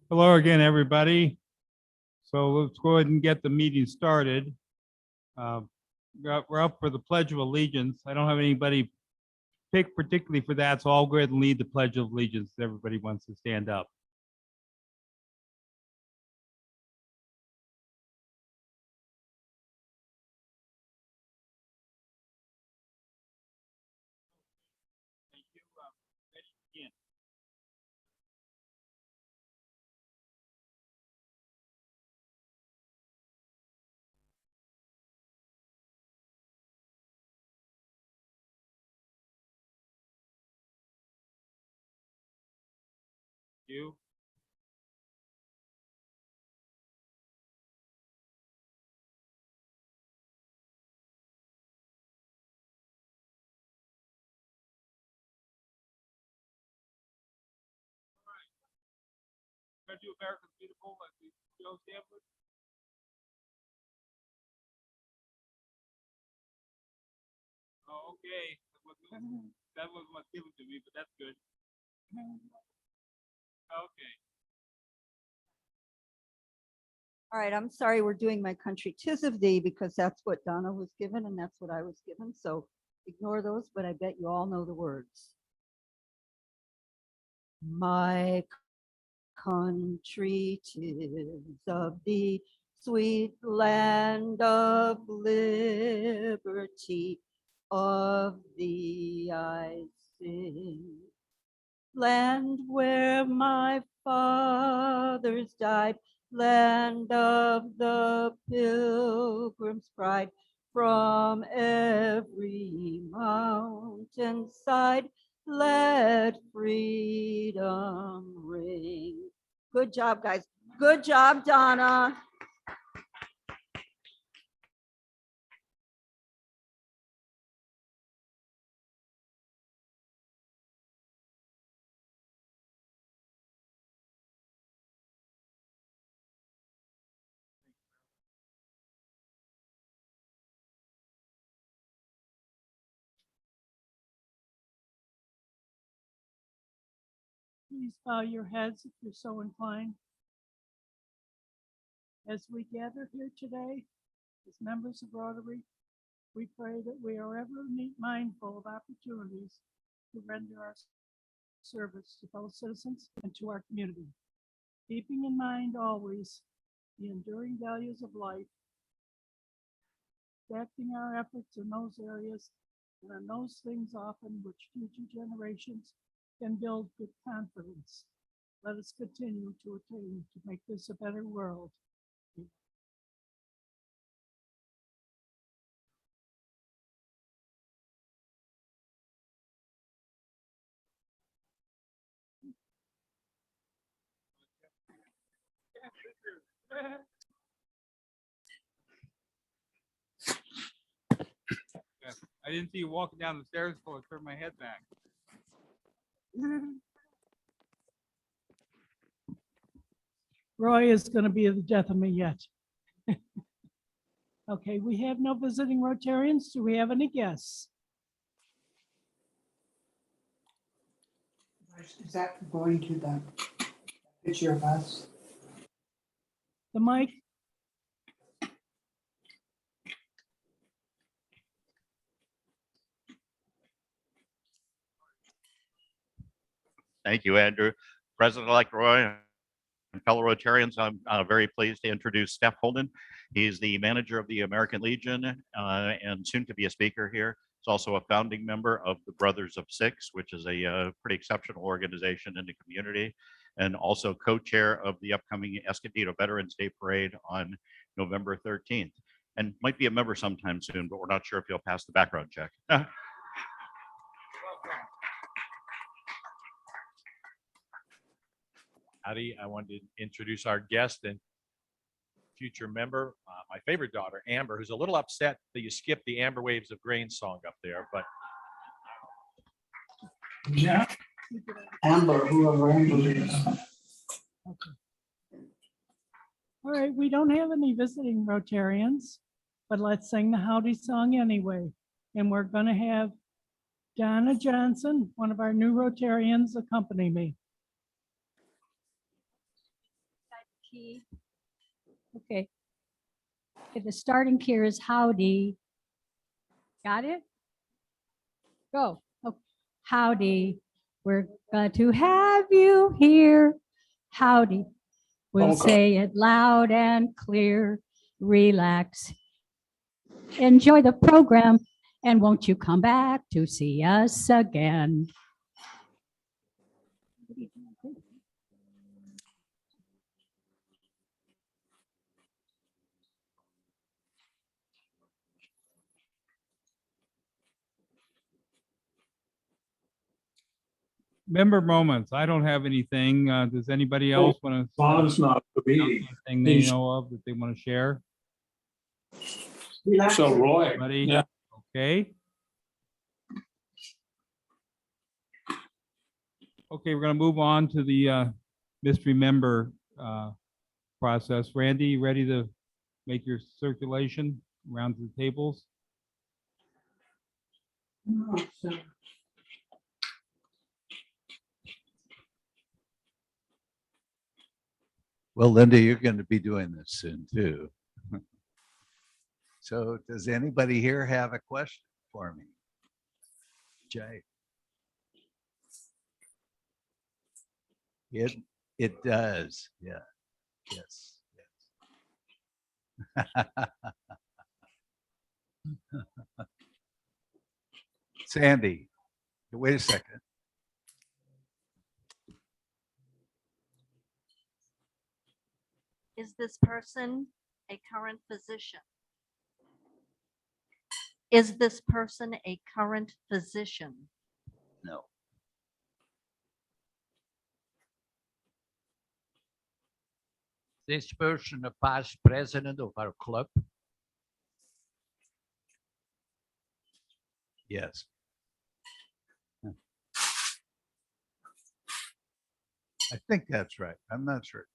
Hello again, everybody. So let's go ahead and get the meeting started. Uh, We're up for the Pledge of Allegiance. I don't have anybody picked particularly for that, so I'll go ahead and lead the Pledge of Allegiance. Everybody wants to stand up. Thank you. Ready to begin. You. Try to do America's Beautiful as we go Stanford. Oh, okay. That was what's given to me, but that's good. Okay. All right, I'm sorry, we're doing My Country 'Tis of Thee because that's what Donna was given and that's what I was given. So ignore those, but I bet you all know the words. My country 'tis of thee, sweet land of liberty, of thee I sing. Land where my fathers died, land of the Pilgrim's pride, from every mountainside, let freedom ring. Good job, guys. Good job, Donna. Please bow your heads if you're so inclined. As we gather here today, as members of Rotary, we pray that we are ever mindful of opportunities to render our service to fellow citizens and to our community, keeping in mind always the enduring values of life, directing our efforts in those areas and on those things often which future generations can build good confidence. Let us continue to attain to make this a better world. I didn't see you walking down the stairs before I turned my head back. Roy is going to be the death of me yet. Okay, we have no visiting Rotarians. Do we have any guests? Is that going to the picture of us? The mic? Thank you, Andrew. President-elect Roy and fellow Rotarians, I'm very pleased to introduce Steph Holden. He's the manager of the American Legion and soon to be a speaker here. He's also a founding member of the Brothers of Six, which is a pretty exceptional organization in the community, and also co-chair of the upcoming Escondido Veterans Day Parade on November 13th. And might be a member sometime soon, but we're not sure if he'll pass the background check. Howdy, I wanted to introduce our guest and future member, my favorite daughter, Amber, who's a little upset that you skipped the Amber Waves of Grain song up there, but Yeah. Amber, whoever Amber is. Okay. All right, we don't have any visiting Rotarians, but let's sing the Howdy song anyway. And we're going to have Donna Johnson, one of our new Rotarians, accompany me. key. Okay. Okay, the starting key is howdy. Got it? Go. Oh, howdy. We're glad to have you here. Howdy. We'll Okay. say it loud and clear. Relax. Enjoy the program. And won't you come back to see us again? Member moments. I don't have anything. Does anybody else want to? Ron's not the meeting. Anything they know of that they want to share? So Roy, Buddy? yeah, Okay. Okay, we're gonna move on to the mystery member process. Randy, you ready to make your circulation around to the tables? Well, Linda, you're going to be doing this soon too. So does anybody here have a question for me? Jay? It does, yeah, yes, yes. Sandy, wait a second. Is this person a current physician? Is this person a current physician? No. This person a past president of our club? Yes. I think that's right. I'm not sure.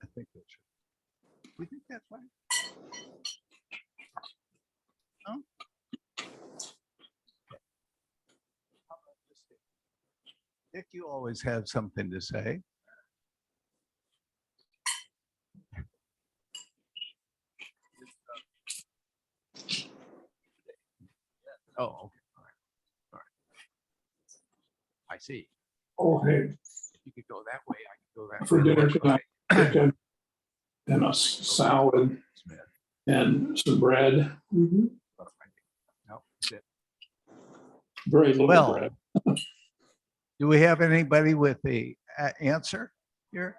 I think that's right. We think that's right. No? Okay. How about this, Dick? Dick, you always have something to say. Oh, okay. All right. All right. I see. oh, hey, If you could go that way, I could go that for way. dinner tonight, chicken and a salad and some bread. No, that's it. Very little Well, bread. do we have anybody with the answer here?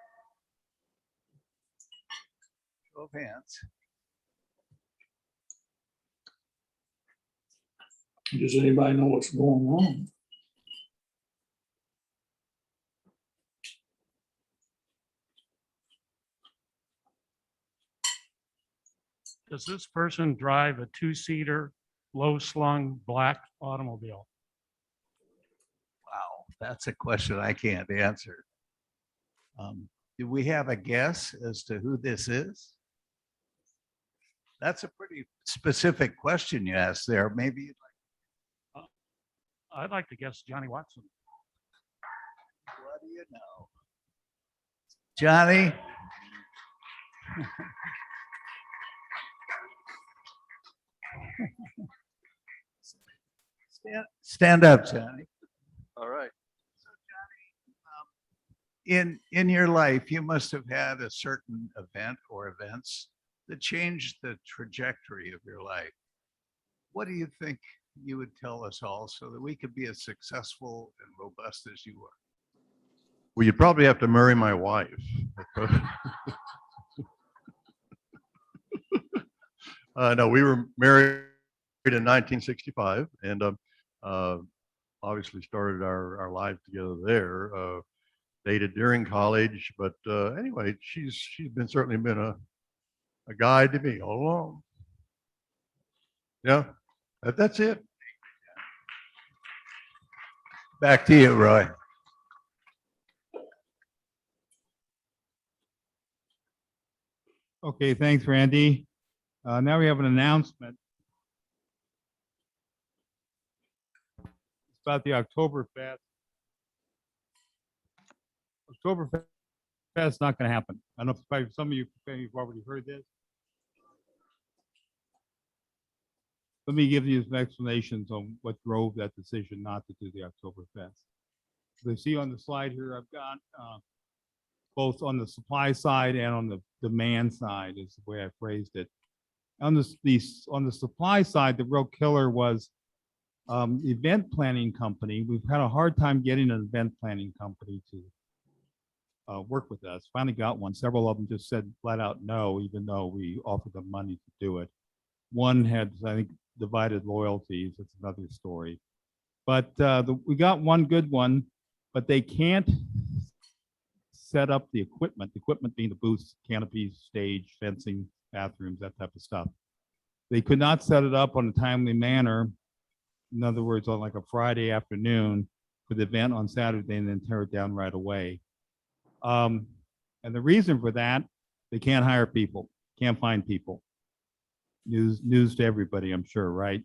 Show of hands. Does anybody know what's going on? Does this person drive a two-seater, low-slung black automobile? Wow, that's a question I can't answer. Do we have a guess as to who this is? That's a pretty specific question you asked there. Maybe you'd like, I'd like to guess Johnny Watson. what do you know? Johnny? Stand up, Johnny. All right. So Johnny, in your life, you must have had a certain event or events that changed the trajectory of your life. What do you think you would tell us all so that we could be as successful and robust as you are? Well, you'd probably have to marry my wife. No, we were married in 1965 and obviously started our lives together there. Dated during college, but anyway, she's certainly been a guide to me all along. Yeah, that's it. Back to you, Roy. Okay, thanks, Randy. Now we have an announcement. It's about the Oktoberfest. Oktoberfest That's not gonna happen. I don't know if probably some of you have already heard this. Let me give you some explanations on what drove that decision not to do the Oktoberfest. So you see on the slide here, I've got both on the supply side and on the demand side is the way I phrased it. On the supply side, the real killer was the event planning company. We've had a hard time getting an event planning company to work with us. Finally got one. Several of them just said flat out no, even though we offered them money to do it. One had, I think, divided loyalties. It's another story. But we got one good one, but they can't set up the equipment being the booths, canopies, stage, fencing, bathrooms, that type of stuff. They could not set it up on a timely manner. In other words, on like a Friday afternoon for the event on Saturday and then tear it down right away. And the reason for that, they can't hire people, can't find people. News to everybody, I'm sure, right?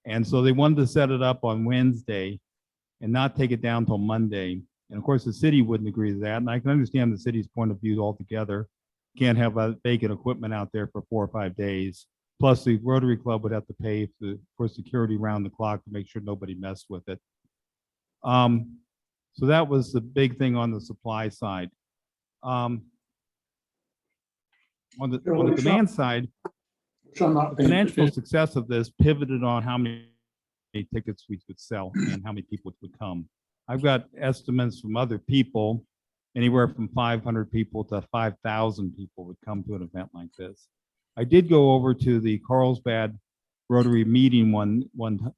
And so they wanted to set it up on Wednesday and not take it down till Monday. And of course, the city wouldn't agree to that. And I can understand the city's point of view altogether. Can't have vacant equipment out there for 4 or 5 days. Plus, the Rotary Club would have to pay for security around the clock to make sure nobody messed with it. So that was the big thing on the supply side. On the demand side, the financial success of this pivoted on how many tickets we could sell and how many people would come. I've got estimates from other people, anywhere from 500 people to 5,000 people would come to an event like this. I did go over to the Carlsbad Rotary meeting one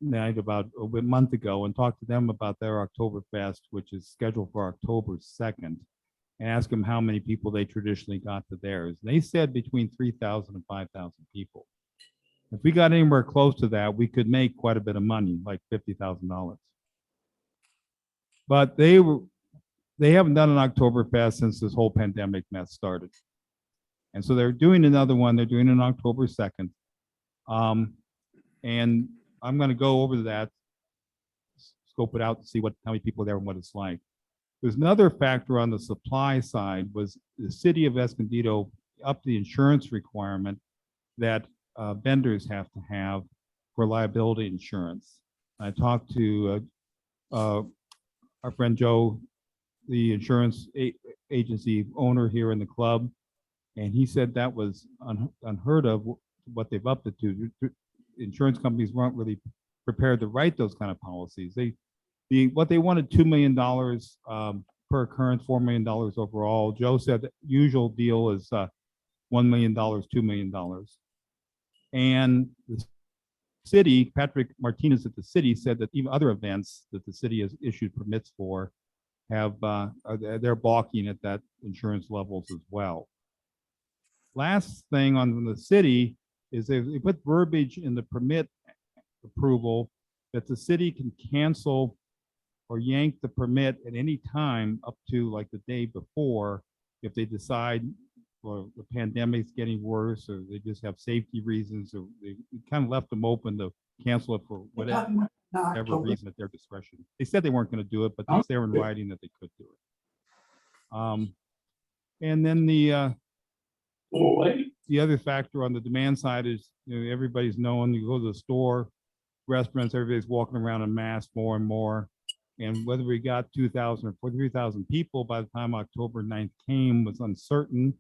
night about a month ago and talk to them about their Oktoberfest, which is scheduled for October 2nd, and ask them how many people they traditionally got to theirs. They said between 3,000 and 5,000 people. If we got anywhere close to that, we could make quite a bit of money, like $50,000. But they haven't done an Oktoberfest since this whole pandemic mess started. And so they're doing another one. They're doing it on October 2nd. And I'm going to go over that, scope it out to see how many people are there and what it's like. There's another factor on the supply side was the city of Escondido upped the insurance requirement that vendors have to have for liability insurance. I talked to our friend Joe, the insurance agency owner here in the club, and he said that was unheard of what they've upped it to. Insurance companies weren't really prepared to write those kind of policies. What they wanted $2 million per occurrence, $4 million overall. Joe said the usual deal is $1 million, $2 million. And the city, Patrick Martinez at the city said that even other events that the city has issued permits for they're balking at that insurance levels as well. Last thing on the city is they put verbiage in the permit approval that the city can cancel or yank the permit at any time up to like the day before if they decide well, the pandemic's getting worse or they just have safety reasons or they kind of left them open to cancel it for whatever reason at their discretion. They said they weren't going to do it, but it's there in writing that they could do it. And then the other factor on the demand side is, everybody's knowing you go to the store, restaurants, everybody's walking around in masks more and more. And whether we got 2,000 or 43,000 people by the time October 9th came was uncertain.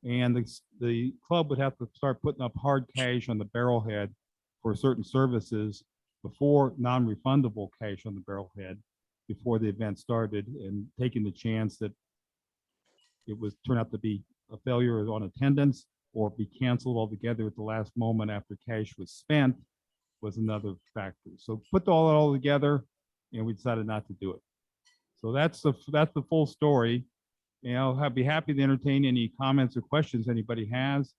And the club would have to start putting up hard cash on the barrelhead for certain services before non-refundable cash on the barrelhead before the event started, and taking the chance that it was turn out to be a failure on attendance or be canceled altogether at the last moment after cash was spent was another factor. So put all together, and we decided not to do it. So that's the full story. And I'll be happy to entertain any comments or questions anybody has,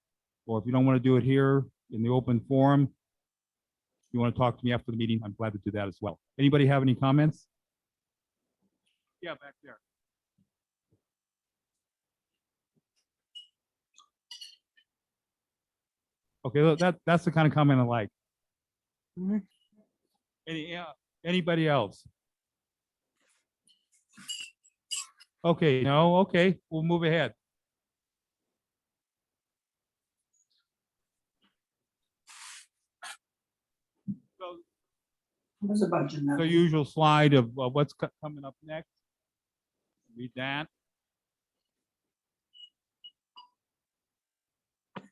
or if you don't want to do it here in the open forum, if you want to talk to me after the meeting, I'm glad to do that as well. Anybody have any comments? Yeah, back there. Okay, that's the kind of comment I like. Anybody else? Okay, no, okay, we'll move ahead. So There's a bunch of the numbers. usual slide of what's coming up next. Read that.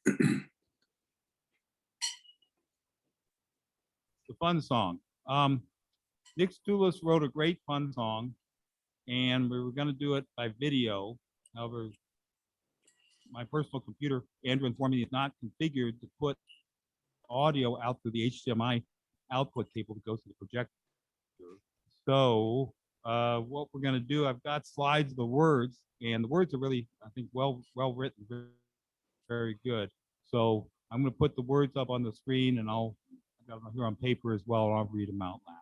The fun song. Nick Stoulis wrote a great fun song, and we were going to do it by video. However, my personal computer, Andrew informed me, is not configured to put audio out through the HDMI output cable that goes to the projector. So what we're going to do, I've got slides of the words, and the words are really, I think, well written, very, very good. So I'm going to put the words up on the screen, and I've got them here on paper as well, and I'll read them out loud.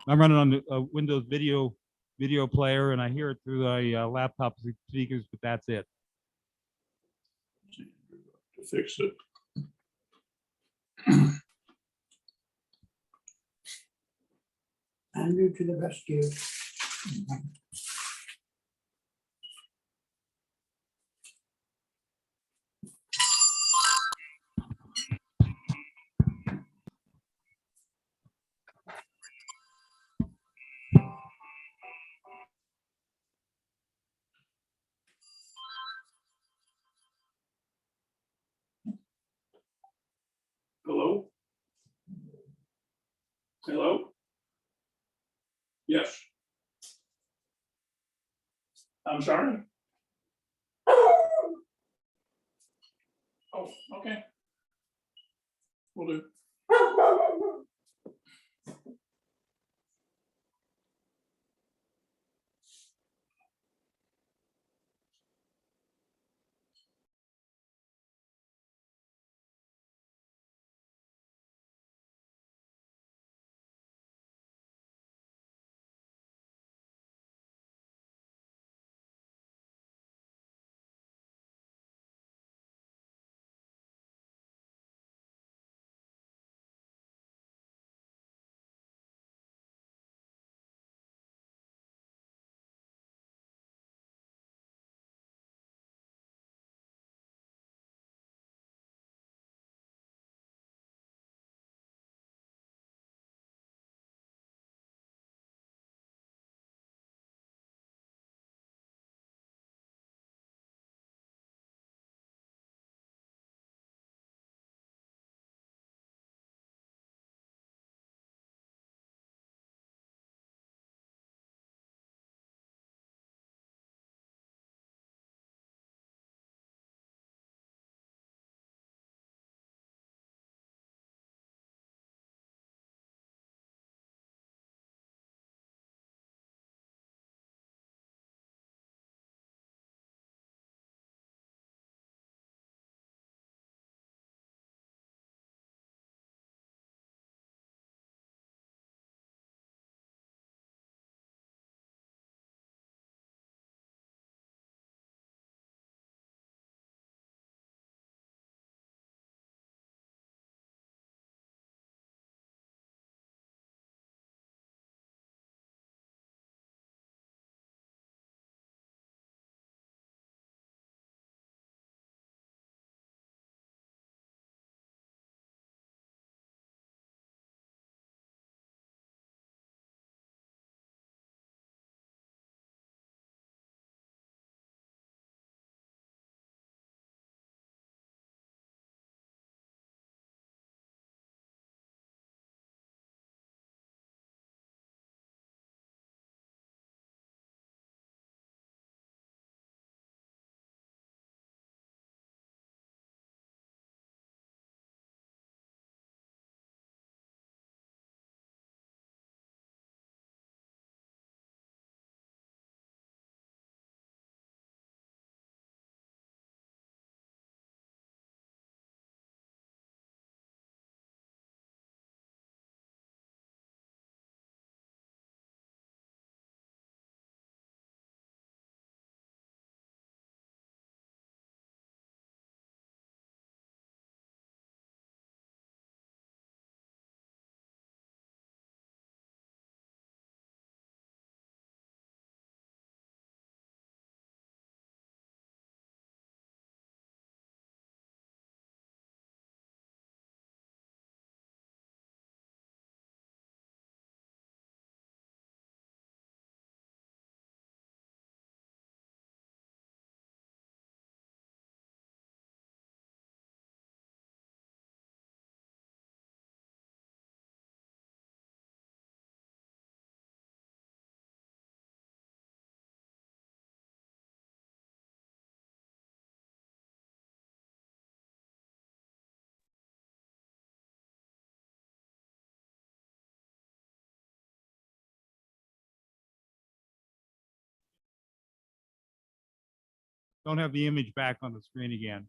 I'm running on the Windows video player, and I hear it through the laptop speakers, but that's it. To fix it. Andrew to the rescue. Hello? Hello? Yes. I'm sorry? Oh, okay. Will do. Don't have the image back on the screen again.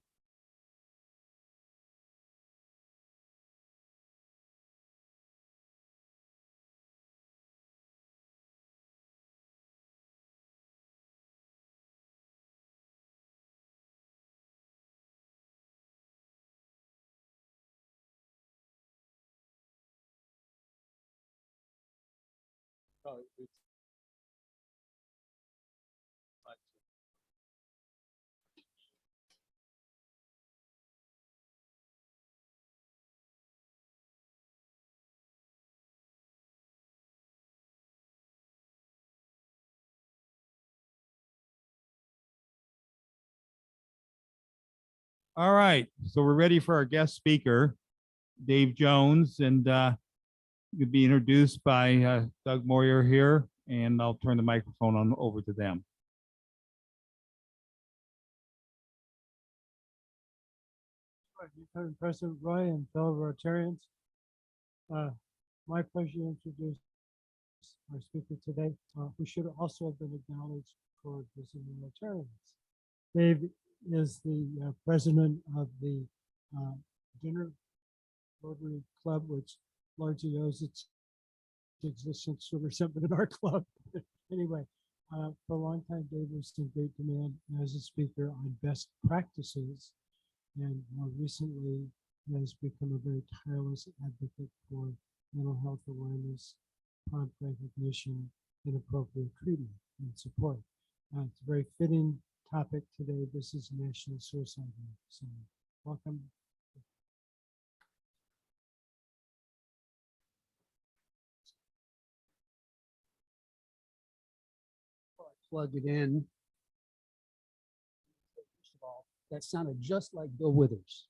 All right, so we're ready for our guest speaker, Dave Jones, and you'll be introduced by Doug Moyer here, and I'll turn the microphone on over to them. Current President Roy and fellow Rotarians, my pleasure to introduce our speaker today, who should also have been acknowledged for visiting Rotarians. Dave is the president of the Dinner Rotary Club, which largely owes its existence to resentment in our club. Anyway, for a long time, Dave was in great demand as a speaker on best practices, and more recently has become a very tireless advocate for mental health awareness, prompt recognition, and appropriate treatment and support. It's a very fitting topic today. This is National Suicide Month. So welcome. Plug it in. First of all, that sounded just like Bill Withers.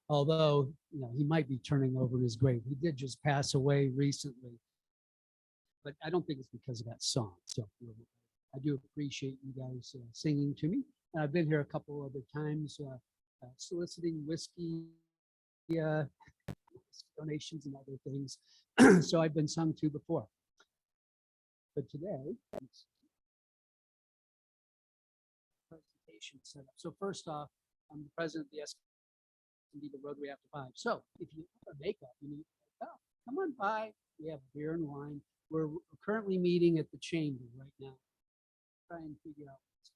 Although, you know, he might be turning over in his grave. He did just pass away recently, but I don't think it's because of that song. So I do appreciate you guys singing to me. And I've been here a couple other times soliciting whiskey donations and other things. So I've been sung to before. But today, presentation set up. So first off, I'm the president of the Escondido Rotary after 5. So if you have makeup, you need makeup, come on by. We have beer and wine. We're currently meeting at the chamber right now. Try and figure out what's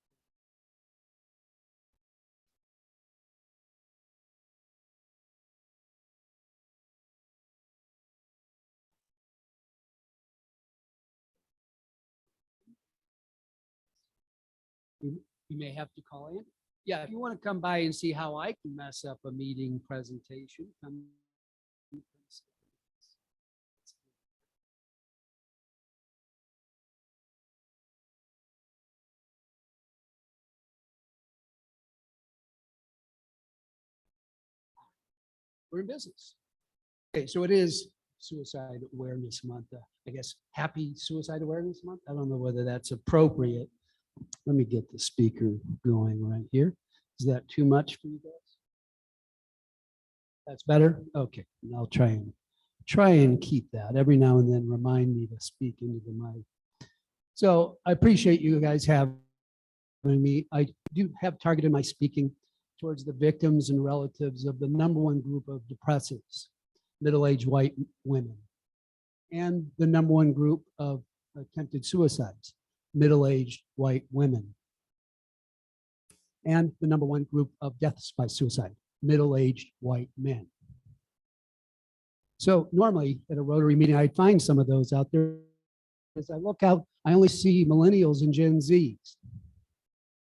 you may have to call in. Yeah, if you want to come by and see how I can mess up a meeting presentation, come. We're in business. Okay, so it is Suicide Awareness Month. I guess Happy Suicide Awareness Month. I don't know whether that's appropriate. Let me get the speaker going right here. Is that too much for you guys? That's better? Okay, and I'll try and keep that. Every now and then remind me to speak into the mic. So I appreciate you guys having me. I do have targeted my speaking towards the victims and relatives of the #1 group of depressives, middle-aged white women, and the #1 group of attempted suicides, middle-aged white women, and the #1 group of deaths by suicide, middle-aged white men. So normally at a Rotary meeting, I'd find some of those out there. As I look out, I only see millennials and Gen Zs.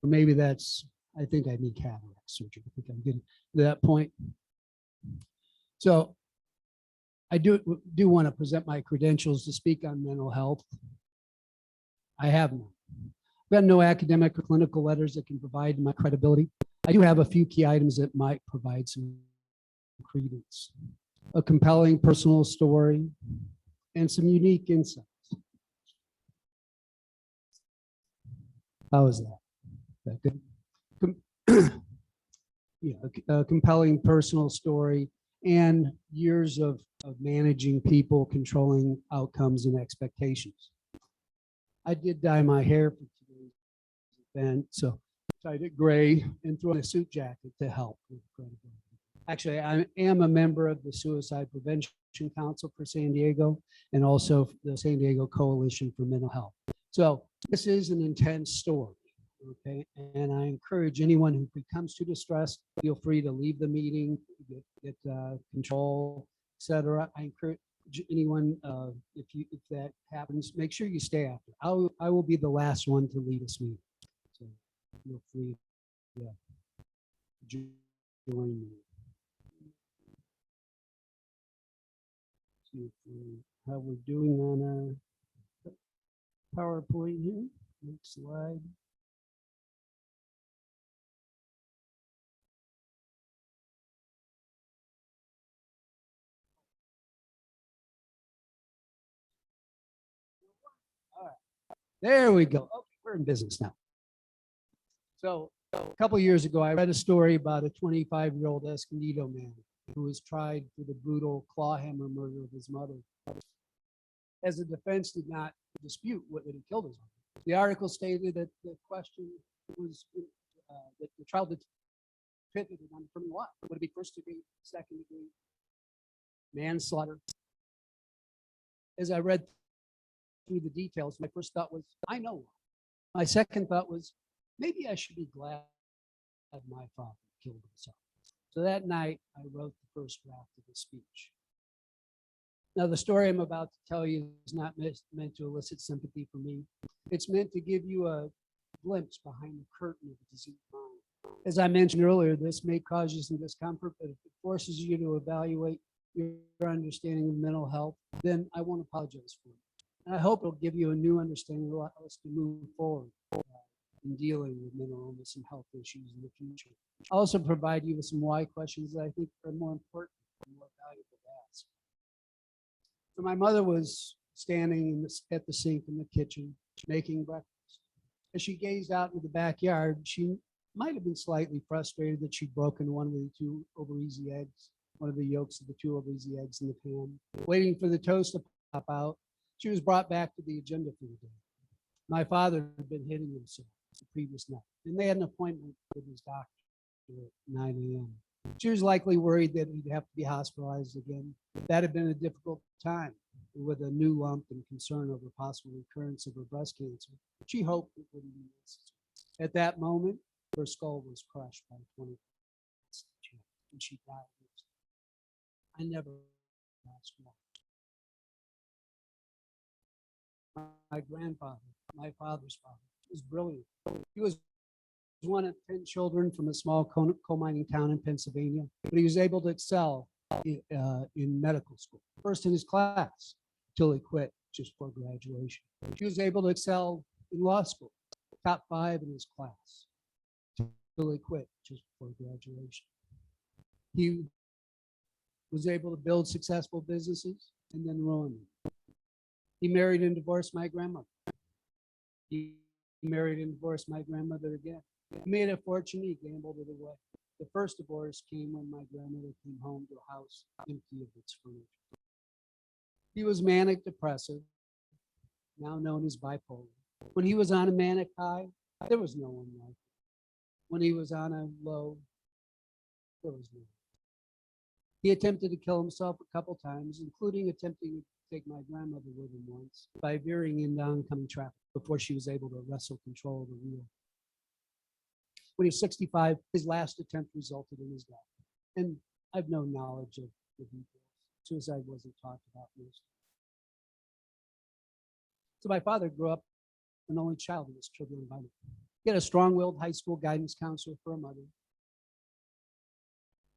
Or maybe that's, I think I need cataract surgery. I think I'm getting to that point. So I do want to present my credentials to speak on mental health. I have none. I've got no academic or clinical letters that can provide my credibility. I do have a few key items that might provide some credence. A compelling personal story and some unique insights. How is that? Is that good? A compelling personal story and years of managing people, controlling outcomes and expectations. I did dye my hair for today's event, so dyed it gray, and threw on a suit jacket to help with credibility. Actually, I am a member of the Suicide Prevention Council for San Diego and also the San Diego Coalition for Mental Health. So this is an intense story, okay? And I encourage anyone who becomes too distressed, feel free to leave the meeting, get control, etc. I encourage anyone, if that happens, make sure you stay after. I will be the last one to lead this meeting. So feel free to join me. See how we're doing on our PowerPoint here. Next slide. All right. There we go. Okay, we're in business now. So a couple years ago, I read a story about a 25-year-old Escondido man who was tried for the brutal claw hammer murder of his mother. As the defense did not dispute whether he killed his mother. The article stated that the question was that the trial depended on from what? Would it be first degree, second degree, manslaughter? As I read through the details, my first thought was, I know why. My second thought was, maybe I should be glad that my father killed himself. So that night, I wrote the first draft of the speech. Now, the story I'm about to tell you is not meant to elicit sympathy from me. It's meant to give you a glimpse behind the curtain of the diseased mind. As I mentioned earlier, this may cause you some discomfort, but if it forces you to evaluate your understanding of mental health, then I won't apologize for it. And I hope it'll give you a new understanding of how us to move forward in dealing with mental illness and health issues in the future. I'll also provide you with some why questions that I think are more important and more valuable to ask. So my mother was standing at the sink in the kitchen making breakfast. As she gazed out into the backyard, she might have been slightly frustrated that she'd broken one of the two over-easy eggs, one of the yolks of the two over-easy eggs in the pan. Waiting for the toast to pop out, she was brought back to the agenda for the day. My father had been hitting himself the previous night, and they had an appointment with his doctor at 9 a.m. She was likely worried that he'd have to be hospitalized again. That had been a difficult time with a new lump and concern over possible recurrence of her breast cancer. She hoped it wouldn't be necessary. At that moment, her skull was crushed by 20 and she died. I never asked why. My grandfather, my father's father, was brilliant. He was one of 10 children from a small coal mining town in Pennsylvania, but he was able to excel in medical school, first in his class, till he quit just before graduation. He was able to excel in law school, top 5 in his class, till he quit just before graduation. He was able to build successful businesses and then ruin them. He married and divorced my grandmother. He married and divorced my grandmother again. He made a fortune, he gambled it away. The first divorce came when my grandmother came home to a house empty of its furniture. He was manic depressive, now known as bipolar. When he was on a manic high, there was no one like him. When he was on a low, there was no one. He attempted to kill himself a couple times, including attempting to take my grandmother with him once by veering into oncoming traffic before she was able to wrestle control of the wheel. When he was 65, his last attempt resulted in his death. And I've no knowledge of the details. Suicide wasn't talked about most. So my father grew up an only child in his children's environment. He had a strong-willed high school guidance counselor for a mother.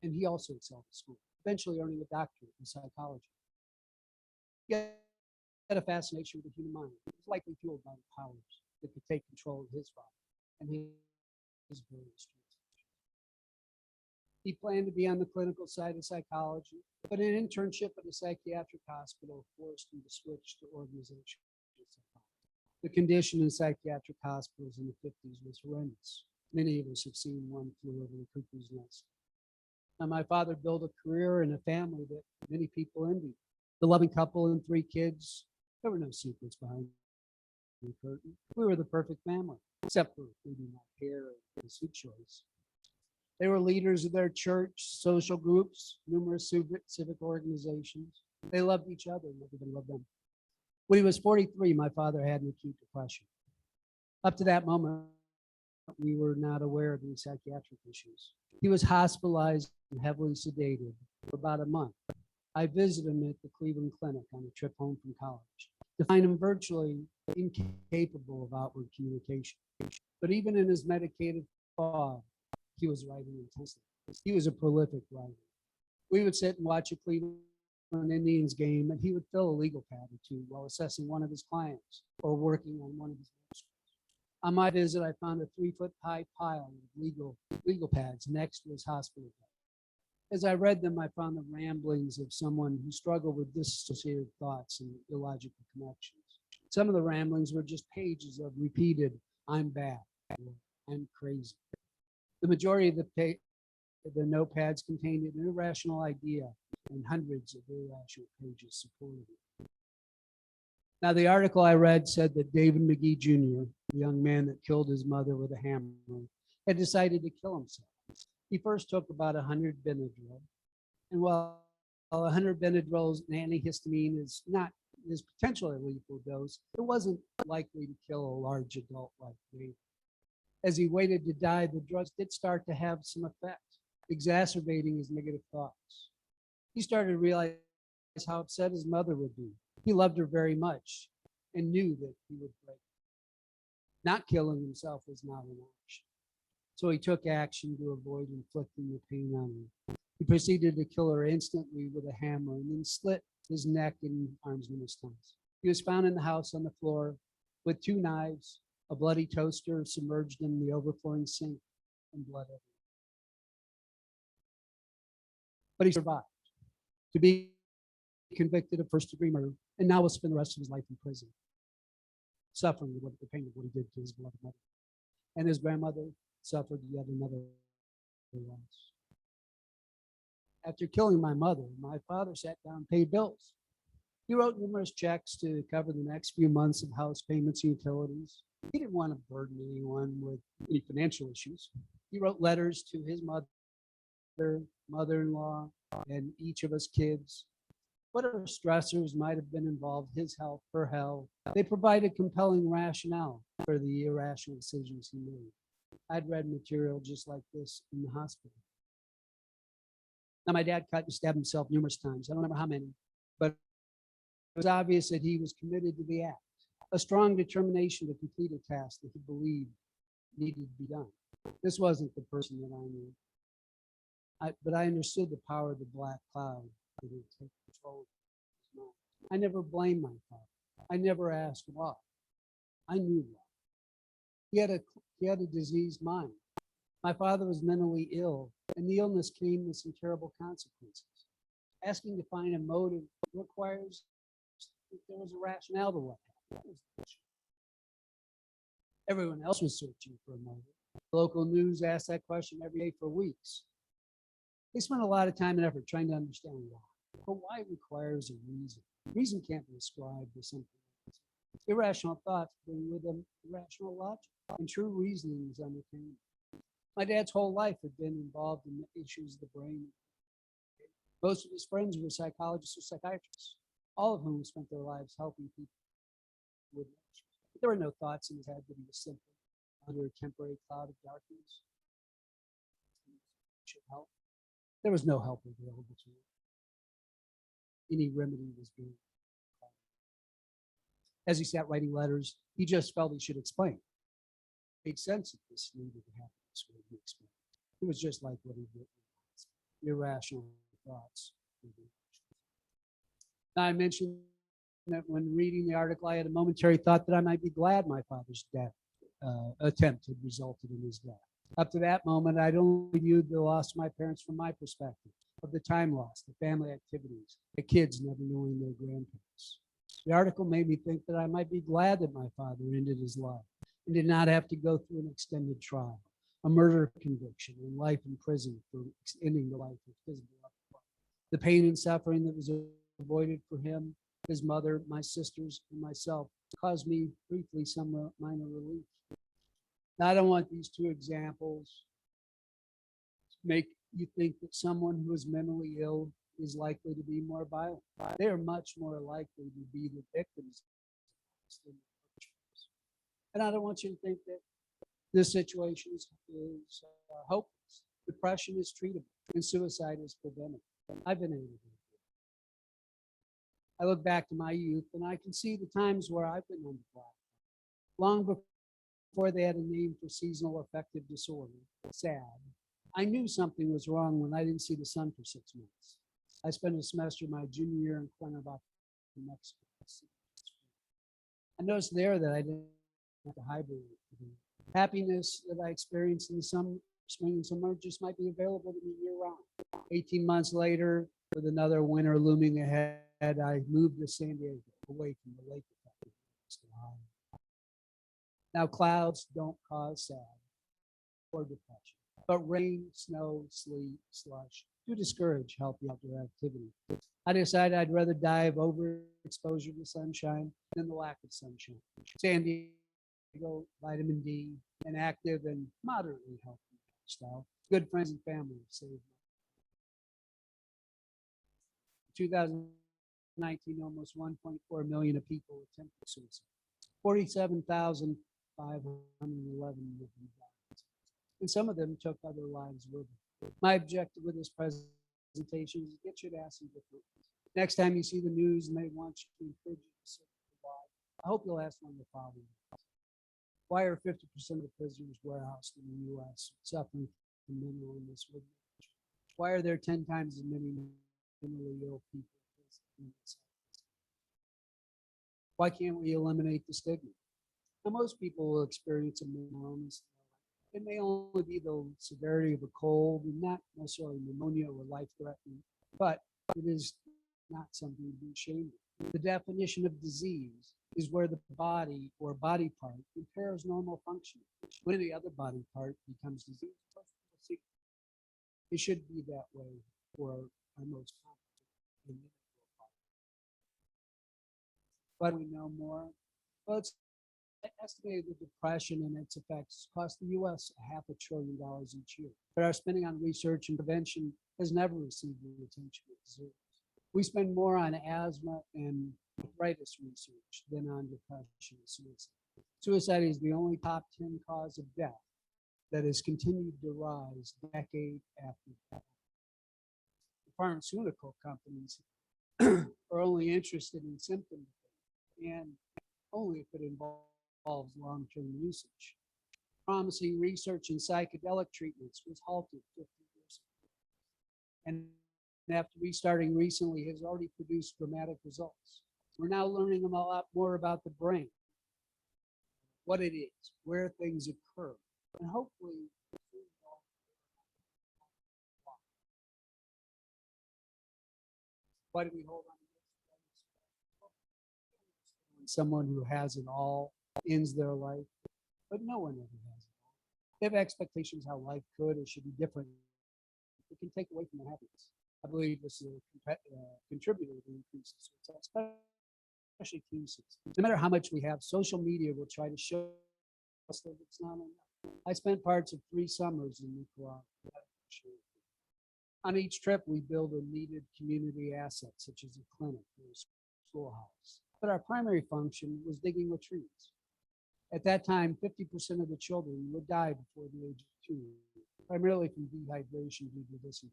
And he also excelled at school, eventually earning a doctorate in psychology. He had a fascination with the human mind. He was likely fueled by the powers that could take control of his father and his various traits. He planned to be on the clinical side of psychology, but an internship at a psychiatric hospital forced him to switch to organizational psychology. The condition in psychiatric hospitals in the 50s was horrendous. Many of us have seen One Flew Over the Cuckoo's Nest. Now, my father built a career and a family that many people envied. The loving couple and 3 kids. There were no secrets behind the curtain. We were the perfect family. except for maybe my hair and suit choice. They were leaders of their church, social groups, numerous civic organizations. They loved each other and everybody loved them. When he was 43, my father had an acute depression. Up to that moment, we were not aware of any psychiatric issues. He was hospitalized and heavily sedated for about a month. I visited him at the Cleveland Clinic on a trip home from college to find him virtually incapable of outward communication. But even in his medicated fog, he was writing intensely. He was a prolific writer. We would sit and watch a Cleveland Indians game, and he would fill a legal pad or two while assessing one of his clients or working on one of his manuscripts. On my visit, I found a 3-foot high pile of legal pads next to his hospital bed. As I read them, I found the ramblings of someone who struggled with dissociative thoughts and illogical connections. Some of the ramblings were just pages of repeated, "I'm bad," or "I'm crazy." The majority of the notepads contained an irrational idea, and hundreds of irrational pages supported it. Now, the article I read said that David McGee Jr., the young man that killed his mother with a hammer, had decided to kill himself. He first took about 100 Benadryl, and while 100 Benadryl and antihistamine is potentially a lethal dose, it wasn't likely to kill a large adult like David. As he waited to die, the drugs did start to have some effect, exacerbating his negative thoughts. He started to realize how upset his mother would be. He loved her very much and knew that he would break. Not killing himself was not an option. So he took action to avoid inflicting the pain on her. He proceeded to kill her instantly with a hammer and then slit his neck and arms numerous times. He was found in the house on the floor with 2 knives, a bloody toaster submerged in the overflowing sink, and blood everywhere. But he survived to be convicted of first-degree murder, and now will spend the rest of his life in prison, suffering the pain of what he did to his beloved mother. And his grandmother suffered yet another loss. After killing my mother, my father sat down and paid bills. He wrote numerous checks to cover the next few months of house payments and utilities. He didn't want to burden anyone with any financial issues. He wrote letters to his mother, mother-in-law, and each of us kids. Whatever stressors might have been involved, his health, her health, they provided compelling rationale for the irrational decisions he made. I'd read material just like this in the hospital. Now, my dad cut and stabbed himself numerous times. I don't remember how many, but it was obvious that he was committed to the act, a strong determination to complete a task that he believed needed to be done. This wasn't the person that I knew, but I understood the power of the black cloud that had taken control of his mind. I never blamed my father. I never asked why. I knew why. He had a diseased mind. My father was mentally ill, and the illness came with some terrible consequences. Asking to find a motive requires that there was a rationale to what happened. Everyone else was searching for a motive. Local news asked that question every day for weeks. They spent a lot of time and effort trying to understand why. But why requires a reason. Reason can't be ascribed to something else. Irrational thoughts bring with them irrational logic, and true reasoning is unobtainable. My dad's whole life had been involved in the issues of the brain. Most of his friends were psychologists or psychiatrists, all of whom spent their lives helping people with issues. But there were no thoughts in his head that he was simply under a temporary cloud of darkness. Should help. There was no help available to him. Any remedy was being called. As he sat writing letters, he just felt he should explain. It made sense that this needed to happen this way. He explained. It was just like what he did. Irrational thoughts. Now, I mentioned that when reading the article, I had a momentary thought that I might be glad my father's death attempt had resulted in his death. Up to that moment, I'd only viewed the loss of my parents from my perspective, of the time lost, the family activities, the kids never knowing their grandparents. The article made me think that I might be glad that my father ended his life and did not have to go through an extended trial, a murder conviction, and life in prison for ending the life of physical life. The pain and suffering that was avoided for him, his mother, my sisters, and myself caused me briefly some minor relief. Now, I don't want these two examples to make you think that someone who is mentally ill is likely to be more violent. They are much more likely to be the victims than the perpetrators. And I don't want you to think that this situation is hopeless. Depression is treatable and suicide is preventable. I've been able to do it. I look back to my youth and I can see the times where I've been under fire. Long before they had a name for seasonal affective disorder, SAD, I knew something was wrong when I didn't see the sun for 6 months. I spent a semester my junior year in Cuernavaca, New Mexico. I noticed there that I didn't have to hibernate. Happiness that I experienced in the spring and summer just might be available to me year round. 18 months later, with another winter looming ahead, I moved to San Diego, away from the lake effect. Now, clouds don't cause sad or depression, but rain, snow, sleet, slush do discourage healthy outdoor activity. I decided I'd rather die of overexposure to sunshine than the lack of sunshine. San Diego, vitamin D, an active and moderately healthy lifestyle. Good friends and family saved me. 2019, almost 1.4 million of people attempted suicide. 47,511 of them died. And some of them took other lives with them. My objective with this presentation is to get you to ask some different things. Next time you see the news and they want you to encourage you to sit why, I hope you'll ask one of the following. Why are 50% of the prisoners warehoused in the U.S. suffering from mental illness? Why are there 10 times as many mentally ill people in prison? Why can't we eliminate the stigma? Now, most people will experience a mental illness. It may only be the severity of a cold and not necessarily pneumonia or life-threatening, but it is not something to be ashamed of. The definition of disease is where the body or body part impairs normal function. When any other body part becomes disease, it should be that way for our most common. But we know more. Well, it's estimated that depression and its effects cost the U.S. $500 billion each year. But our spending on research and prevention has never received the attention it deserves. We spend more on asthma and arthritis research than on depression and suicide. Suicide is the only top 10 cause of death that has continued to rise decade after decade. The pharmaceutical companies are only interested in symptom and only if it involves long-term usage. Promising research in psychedelic treatments was halted 50 years ago. And after restarting recently has already produced dramatic results. We're now learning a lot more about the brain, what it is, where things occur, and hopefully why do we hold on to this? Someone who has it all ends their life, but no one ever has it all. They have expectations how life could or should be different. It can take away from their happiness. I believe this is a contributor to increases, especially teen suicide. No matter how much we have, social media will try to show us that it's not enough. I spent parts of 3 summers in Nicaragua. On each trip, we build a needed community asset, such as a clinic or a schoolhouse. But our primary function was digging latrines. At that time, 50% of the children would die before the age of 2, primarily from dehydration due to dysentery.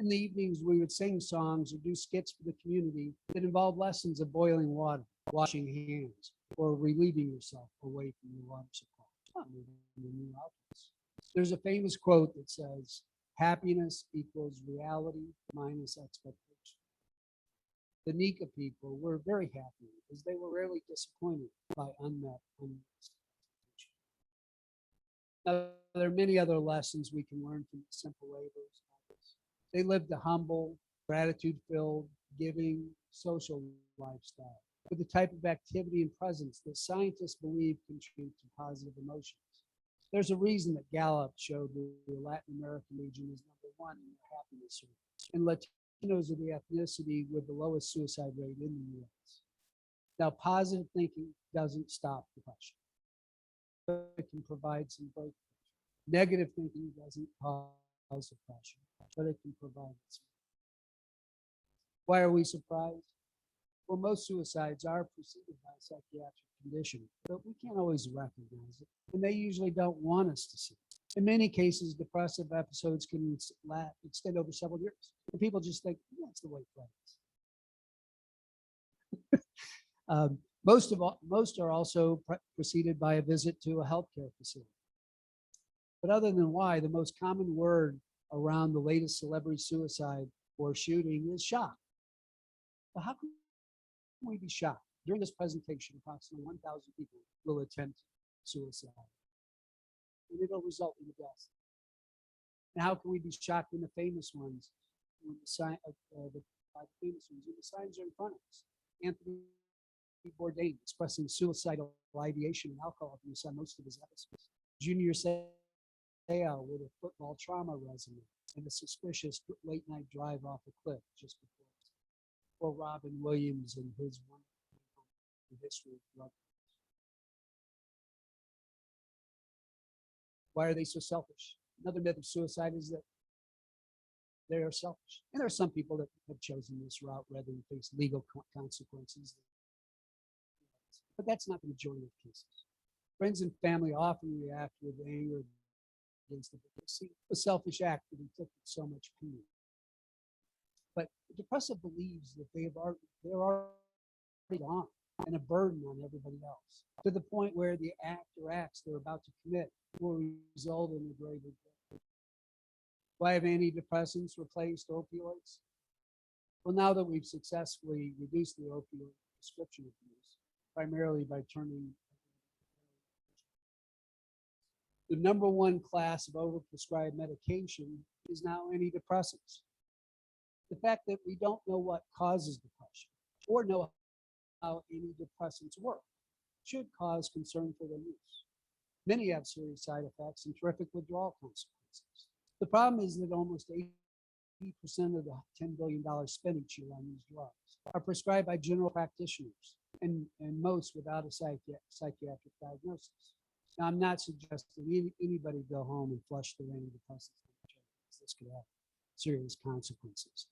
In the evenings, we would sing songs or do skits for the community that involved lessons of boiling water, washing hands, or relieving yourself away from your water supply. There's a famous quote that says, happiness equals reality minus expectation. The Nika people were very happy because they were rarely disappointed by unmet expectations. Now, there are many other lessons we can learn from the simple labors. They lived a humble, gratitude-filled, giving, social lifestyle with the type of activity and presence that scientists believe contribute to positive emotions. There's a reason that Gallup showed the Latin American region is #1 in the happiness rate, and Latinos are the ethnicity with the lowest suicide rate in the U.S. Now, positive thinking doesn't stop depression. it can provide some break. Negative thinking doesn't cause depression, but it can provide it. Why are we surprised? Well, most suicides are preceded by a psychiatric condition, but we can't always recognize it, and they usually don't want us to see it. In many cases, depressive episodes can extend over several years, and people just think that's the way it plays. Most are also preceded by a visit to a healthcare facility. But other than why, the most common word around the latest celebrity suicide or shooting is shock. But how can we be shocked? During this presentation, approximately 1,000 people will attempt suicide, and it'll result in a death. And how can we be shocked when the famous ones, when the famous ones, when the signs are in front of us? Anthony Bourdain expressing suicidal ideation and alcohol abuse on most of his episodes. Junior Seau with a football trauma resume and a suspicious late-night drive off a cliff just before. Or Robin Williams and his history of drug use. Why are they so selfish? Another myth of suicide is that they are selfish. And there are some people that have chosen this route rather than face legal consequences. But that's not the majority of cases. Friends and family often react with anger against the see a selfish act that inflicted so much pain. But the depressive believes that they're already on and a burden on everybody else, to the point where the act or acts they're about to commit will result in a grave death. Why have antidepressants replaced opioids? Well, now that we've successfully reduced the opioid prescription abuse, primarily by turning the number one class of overprescribed medication is now antidepressants. The fact that we don't know what causes depression or know how antidepressants work should cause concern for their use. Many have serious side effects and terrific withdrawal consequences. The problem is that almost 80% of the $10 billion spent each year on these drugs are prescribed by general practitioners and most without a psychiatric diagnosis. Now, I'm not suggesting anybody go home and flush their antidepressants. This could have serious consequences.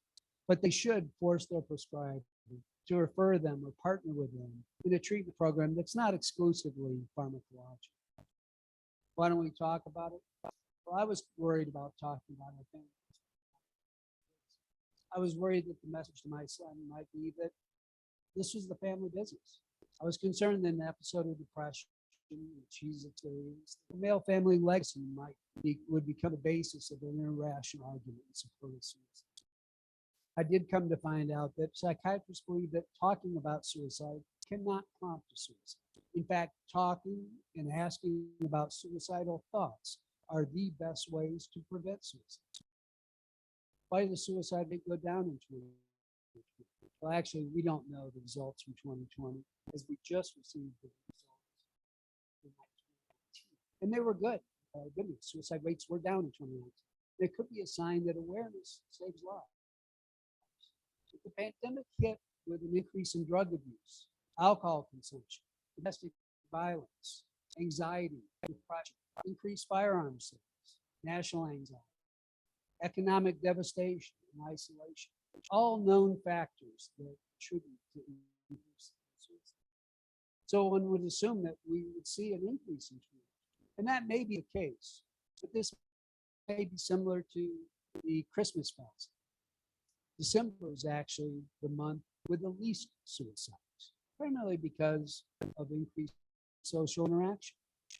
But they should force their prescriber to refer them or partner with them in a treatment program that's not exclusively pharmacological. Why don't we talk about it? Well, I was worried about talking about it. I was worried that the message to my son might be that this was the family business. I was concerned that an episode of depression, which he's experienced, the male family legacy would become a basis of an irrational argument in support of suicide. I did come to find out that psychiatrists believe that talking about suicide cannot prompt a suicide. In fact, talking and asking about suicidal thoughts are the best ways to prevent suicide. Why did the suicide rate go down in 2020? Well, actually, we don't know the results from 2020 as we just received the results from 2019. And they were good. Good news. Suicide rates were down in 2019. It could be a sign that awareness saves lives. If the pandemic hit with an increase in drug abuse, alcohol consumption, domestic violence, anxiety, depression, increased firearms sales, national anxiety, economic devastation and isolation, all known factors that contribute to increased suicide. So one would assume that we would see an increase in treatment, and that may be the case, but this may be similar to the Christmas fast. December is actually the month with the least suicides, primarily because of increased social interaction.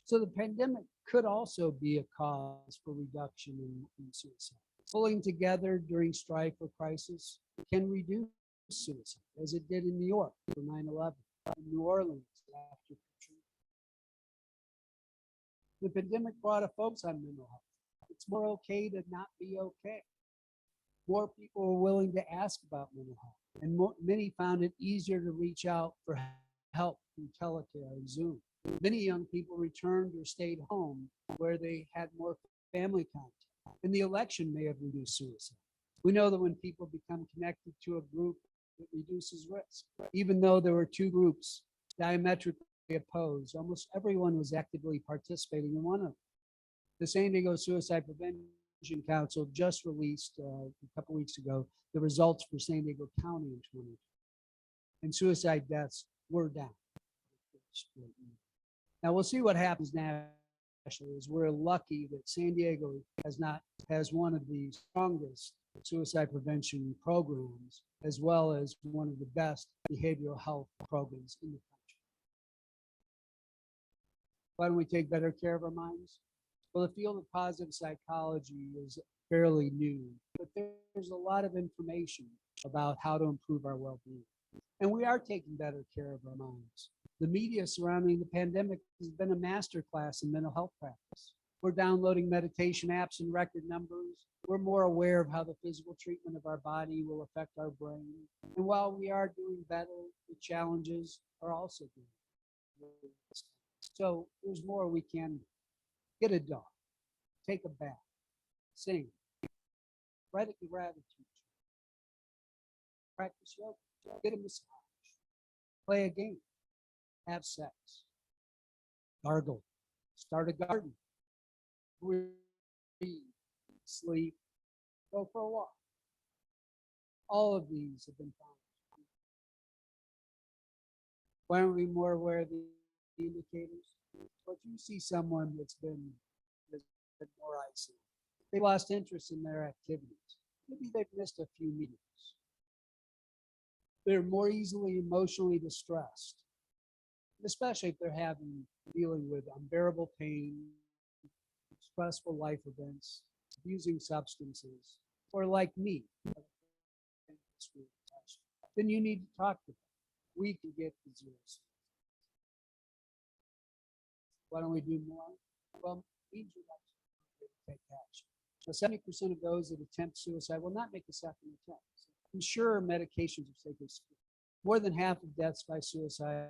So the pandemic could also be a cause for reduction in suicide. Pulling together during strife or crisis can reduce suicide, as it did in New York for 9/11, in New Orleans after Katrina. The pandemic brought a focus on mental health. It's more okay to not be okay. More people are willing to ask about mental health, and many found it easier to reach out for help through telecare and Zoom. Many young people returned or stayed home where they had more family contact, and the election may have reduced suicide. We know that when people become connected to a group, it reduces risk. Even though there were two groups diametrically opposed. Almost everyone was actively participating in one of them. The San Diego Suicide Prevention Council just released a couple weeks ago the results for San Diego County in 2020, and suicide deaths were down. Now we'll see what happens nationally. As we're lucky that San Diego has one of the strongest suicide prevention programs, as well as one of the best behavioral health programs in the country. Why don't we take better care of our minds? Well, the field of positive psychology is fairly new, but there's a lot of information about how to improve our well-being. And we are taking better care of our minds. The media surrounding the pandemic has been a masterclass in mental health practice. We're downloading meditation apps in record numbers. We're more aware of how the physical treatment of our body will affect our brain. And while we are doing better, the challenges are also doing. So there's more we can. Get a dog, take a bath, sing, write a gratitude, practice yoga, get a massage, play a game, have sex, gargle, start a garden, breathe, sleep, go for a walk. All of these have been found. Why aren't we more aware of the indicators? But you see someone that's been more isolated. They lost interest in their activities. Maybe they've missed a few meetings. They're more easily emotionally distressed, especially if they're dealing with unbearable pain, stressful life events, abusing substances, or like me, then you need to talk to them. We can get to zero. Why don't we do more? Well, means we take action. So 70% of those that attempt suicide will not make a second attempt. So I'm sure medications are safe. More than half of deaths by suicide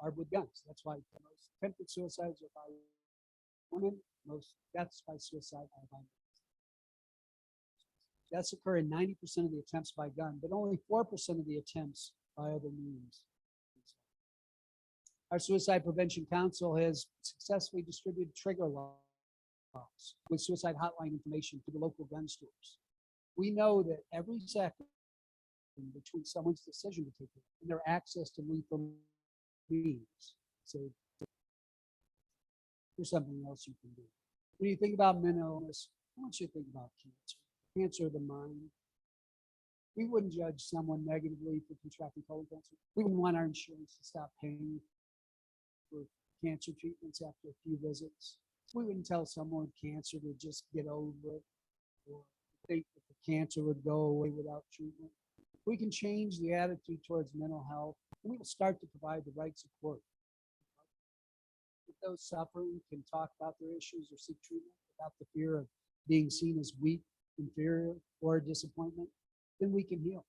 are with guns. That's why most attempted suicides are by women. Most deaths by suicide are by men. Deaths occur in 90% of the attempts by gun, but only 4% of the attempts by other means. Our Suicide Prevention Council has successfully distributed trigger laws with suicide hotline information to the local gun stores. We know that every second between someone's decision to take it and their access to lethal means. So there's something else you can do. When you think about mental illness, I want you to think about cancer. Cancer of the mind. We wouldn't judge someone negatively for contracting colon cancer. We wouldn't want our insurance to stop paying for cancer treatments after a few visits. We wouldn't tell someone with cancer to just get over it or think that the cancer would go away without treatment. We can change the attitude towards mental health, and we will start to provide the right support. If those suffering can talk about their issues or seek treatment without the fear of being seen as weak, inferior, or a disappointment, then we can heal.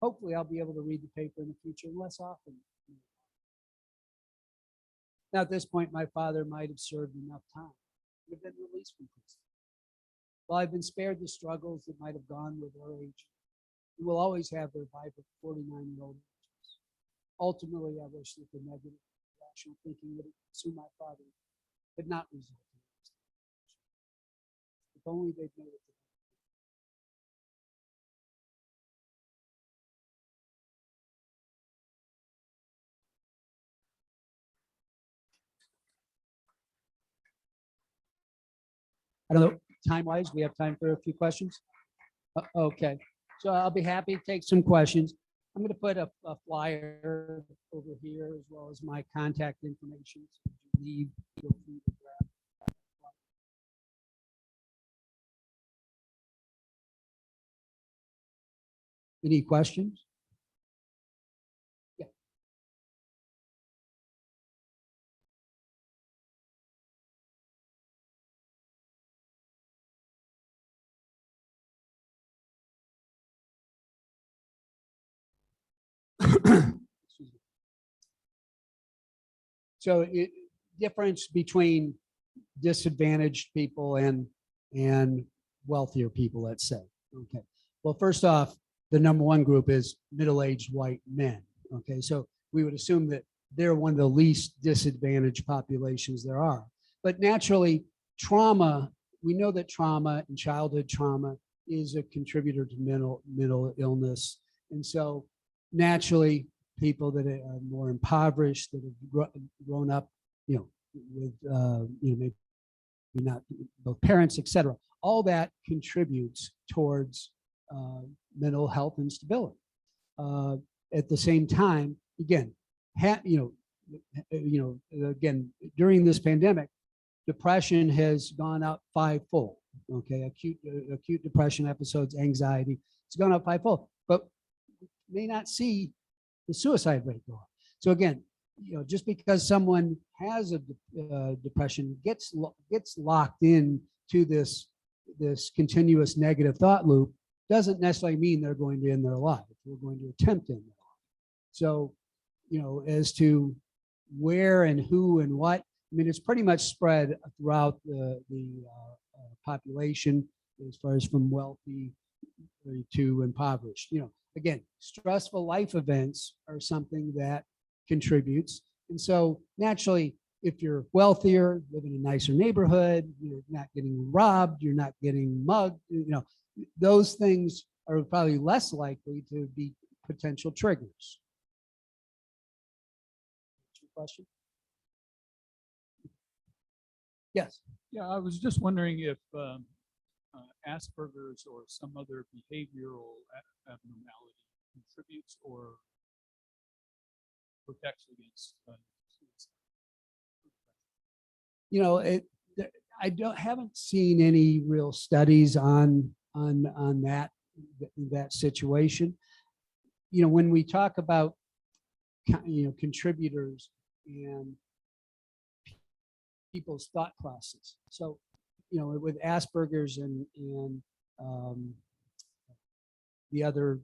Hopefully, I'll be able to read the paper in the future less often. Now, at this point, my father might have served enough time to have been released from prison. While I've been spared the struggles that might have gone with our age, we will always have their vibrant 49-year-old ages. Ultimately, I wish that the negative, rational thinking that consumed my father had not resulted in this. If only they'd made it to that. I don't know, time-wise, we have time for a few questions? Okay, so I'll be happy to take some questions. I'm going to put a flyer over here as well as my contact information. So if you leave, feel free to grab that flyer. Any questions? Yeah. So difference between disadvantaged people and wealthier people, let's say. Okay. Well, first off, the number one group is middle-aged white men. Okay. So we would assume that they're one of the least disadvantaged populations there are. But naturally, trauma, we know that trauma and childhood trauma is a contributor to mental illness. And so naturally, people that are more impoverished, that have grown up, with, maybe not both parents, et cetera, all that contributes towards mental health instability. At the same time, again, again, during this pandemic, depression has gone up fivefold. Okay, acute depression episodes, anxiety, it's gone up fivefold, but may not see the suicide rate go up. So again, just because someone has a depression gets locked in to this continuous negative thought loop doesn't necessarily mean they're going to end their life. We're going to attempt to end their life. So, as to where and who and what, I mean, it's pretty much spread throughout the population as far as from wealthy to impoverished. Again, stressful life events are something that contributes. And so naturally, if you're wealthier, live in a nicer neighborhood, you're not getting robbed, you're not getting mugged, those things are probably less likely to be potential triggers. Question? Yes. Yeah, I was just wondering if Asperger's or some other behavioral abnormality contributes or protects against suicide. I haven't seen any real studies on that situation. When we talk about contributors and people's thought process. So, with Asperger's and the other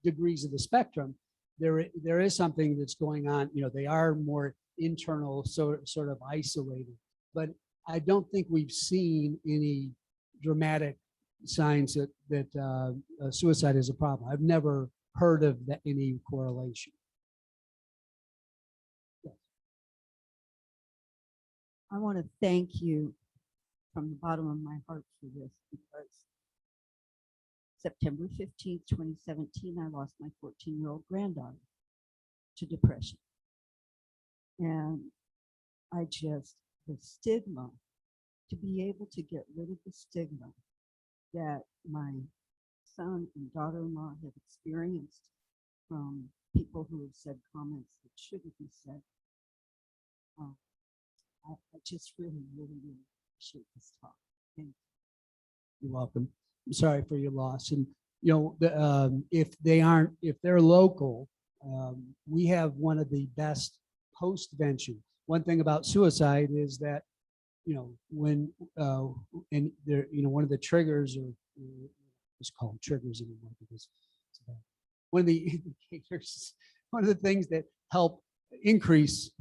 degrees of the spectrum, there is something that's going on. They are more internal, sort of isolated, but I don't think we've seen any dramatic signs that suicide is a problem. I've never heard of any correlation. I want to thank you from the bottom of my heart for this, because September 15th, 2017, I lost my 14-year-old granddaughter to depression. And the stigma, to be able to get rid of the stigma that my son and daughter-in-law have experienced from people who have said comments that shouldn't be said. I just really, really, really appreciate this talk. Thank you. You're welcome. I'm sorry for your loss. And if they're local, we have one of the best post-vention. One thing about suicide is that when and there, one of the triggers, or it's called triggers anymore because it's bad. One of the indicators, one of the things that help increase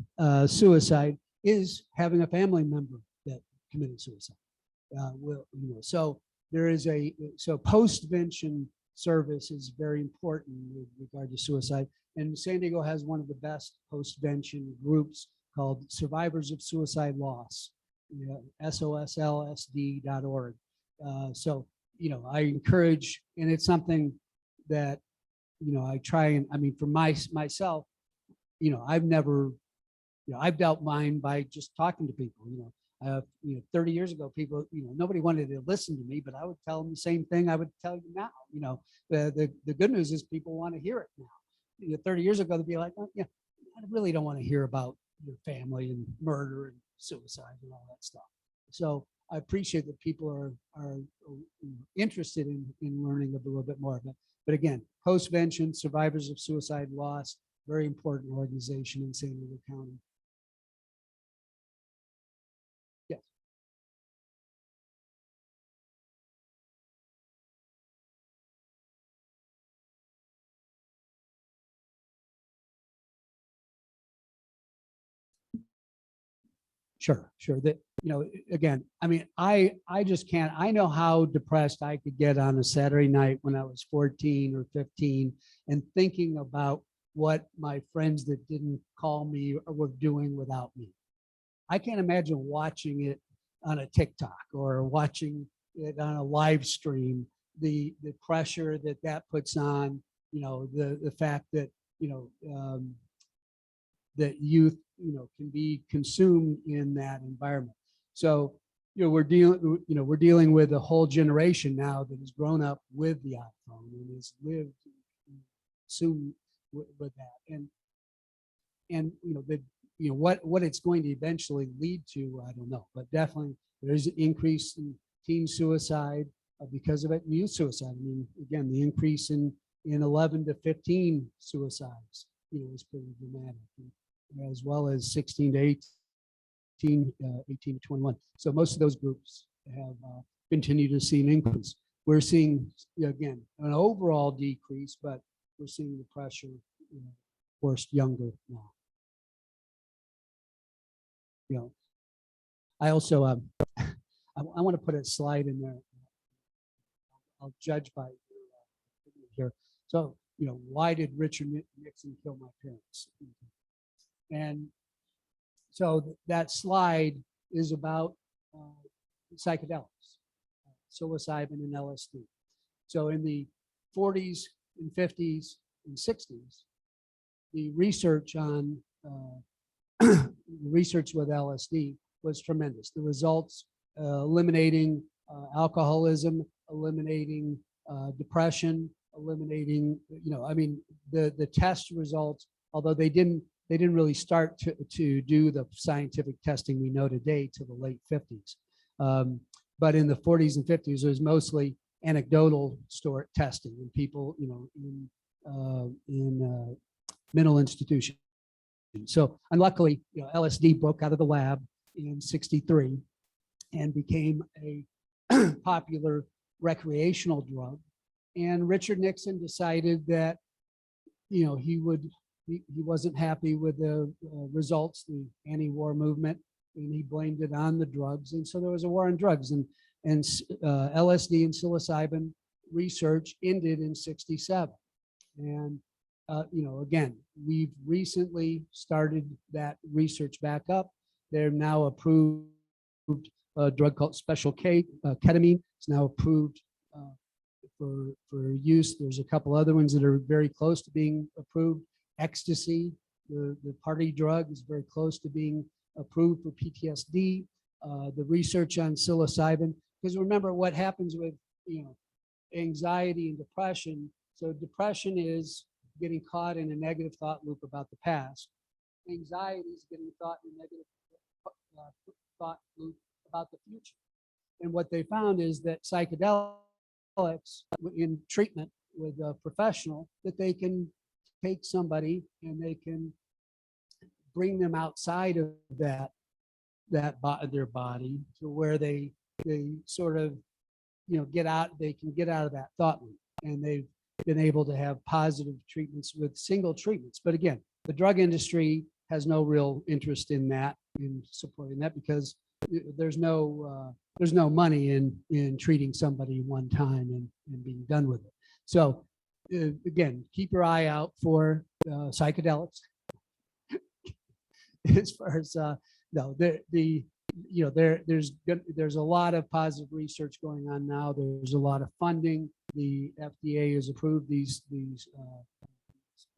suicide is having a family member that committed suicide. So there is post-vention service is very important with regard to suicide. And San Diego has one of the best post-vention groups called Survivors of Suicide Loss, SOSLSD.org. So, I encourage, and it's something that, I try and, for myself, I've never, I've dealt mine by just talking to people, 30 years ago, people, nobody wanted to listen to me, but I would tell them the same thing I would tell you now. The good news is people want to hear it now. 30 years ago, they'd be like, oh, yeah, I really don't want to hear about your family and murder and suicide and all that stuff. So I appreciate that people are interested in learning a little bit more of it. But again, post-vention, Survivors of Suicide Loss, very important organization in San Diego County. Yes. Sure. That, again, I just can't, I know how depressed I could get on a Saturday night when I was 14 or 15 and thinking about, what my friends that didn't call me were doing without me. I can't imagine watching it on a TikTok or watching it on a live stream, the pressure that that puts on, you know, the fact that, you know, that youth, you know, can be consumed in that environment. So, you know, we're dealing with a whole generation now that has grown up with the iPhone and has lived soon with that. And you know, what it's going to eventually lead to, I don't know, but definitely there's an increase in teen suicide because of it, and youth suicide. I mean, again, the increase in 11 to 15 suicides, you know, is pretty dramatic, as well as 16 to 18, 18 to 21. So most of those groups have continued to see an increase. We're seeing, again, an overall decrease, but we're seeing the pressure, you know, forced younger now. You know, I also, I want to put a slide in there. I'll judge by here. So, you know, why did Richard Nixon kill my parents? And so that slide is about psychedelics, psilocybin and LSD. So in the 40s and 50s and 60s, the research on research with LSD was tremendous. The results eliminating alcoholism, eliminating depression, eliminating, you know, I mean, the test results, although they didn't really start to do the scientific testing we know today till the late 50s. But in the 40s and 50s, it was mostly anecdotal testing and people, you know, in mental institutions. So unluckily, you know, LSD broke out of the lab in '63 and became a popular recreational drug. And Richard Nixon decided that, you know, he wasn't happy with the results, the anti-war movement, and he blamed it on the drugs. And so there was a war on drugs, and LSD and psilocybin research ended in '67. And you know, again, we've recently started that research back up. They're now approved a drug called Special K, ketamine. It's now approved for use. There's a couple other ones that are very close to being approved. Ecstasy, the party drug, is very close to being approved for PTSD. The research on psilocybin, because remember what happens with, you know, anxiety and depression. So depression is getting caught in a negative thought loop about the past. Anxiety is getting caught in a negative thought loop about the future. And what they found is that psychedelics in treatment with a professional, that they can take somebody and they can bring them outside of their body to where they sort of, you know, they can get out of that thought loop. And they've been able to have positive treatments with single treatments. But again, the drug industry has no real interest in that, in supporting that, because there's no money in treating somebody one time and being done with it. So again, keep your eye out for psychedelics. As far as no, you know, there's a lot of positive research going on now. There's a lot of funding. The FDA has approved these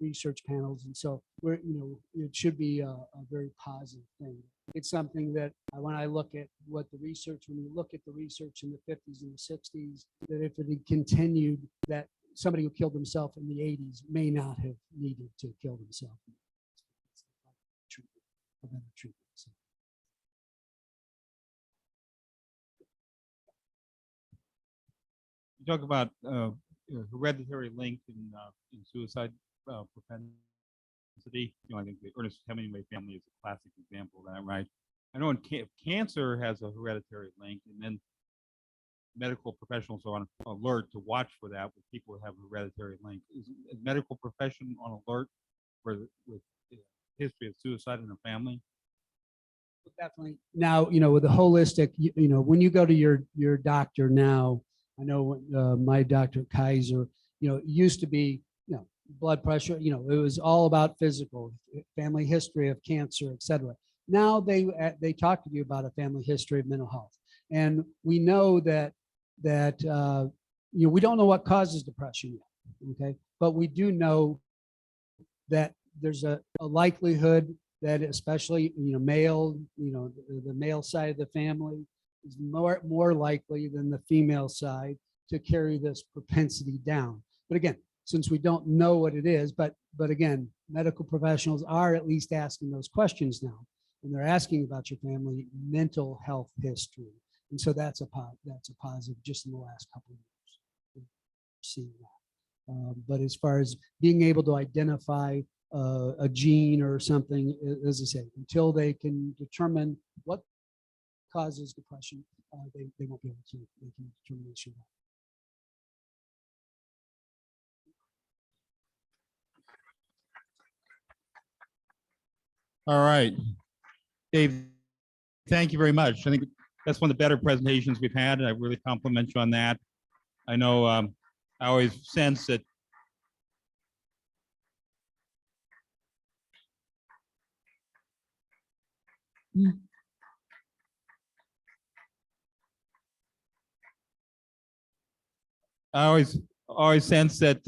research panels, and so you know, it should be a very positive thing. It's something that when I look at when you look at the research in the 50s and the 60s, that if it had continued, that somebody who killed himself in the 80s may not have needed to kill himself. Treatment. So. You talk about hereditary link in suicide propensity. You know, I think the Ernest Hemingway family is a classic example of that, right? I know cancer has a hereditary link, and then medical professionals are on alert to watch for that with people who have a hereditary link. Is medical profession on alert with history of suicide in the family? Definitely. Now, you know, with the holistic, you know, when you go to your doctor now, I know my doctor Kaiser, you know, used to be, you know, blood pressure, it was all about physical, family history of cancer, et cetera. Now they talk to you about a family history of mental health. And we know that we don't know what causes depression yet, okay? But we do know that there's a likelihood that especially, male, the male side of the family is more likely than the female side to carry this propensity down. But again, since we don't know what it is, but again, medical professionals are at least asking those questions now, and they're asking about your family mental health history. And so that's a positive just in the last couple of years. We're seeing that. But as far as being able to identify a gene or something, as I say, until they can determine what causes depression, they won't be able to make a determination. All right. Dave, thank you very much. I think that's one of the better presentations we've had, and I really compliment you on that. I know I always sense that I always sense that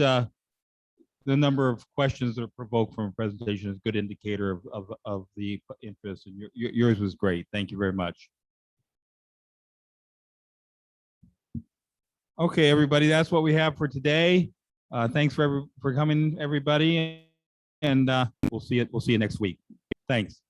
the number of questions that are provoked from a presentation is a good indicator of the interest, and yours was great. Thank you very much. Okay, everybody, that's what we have for today. Thanks for coming, everybody, and we'll see you next week. Thanks.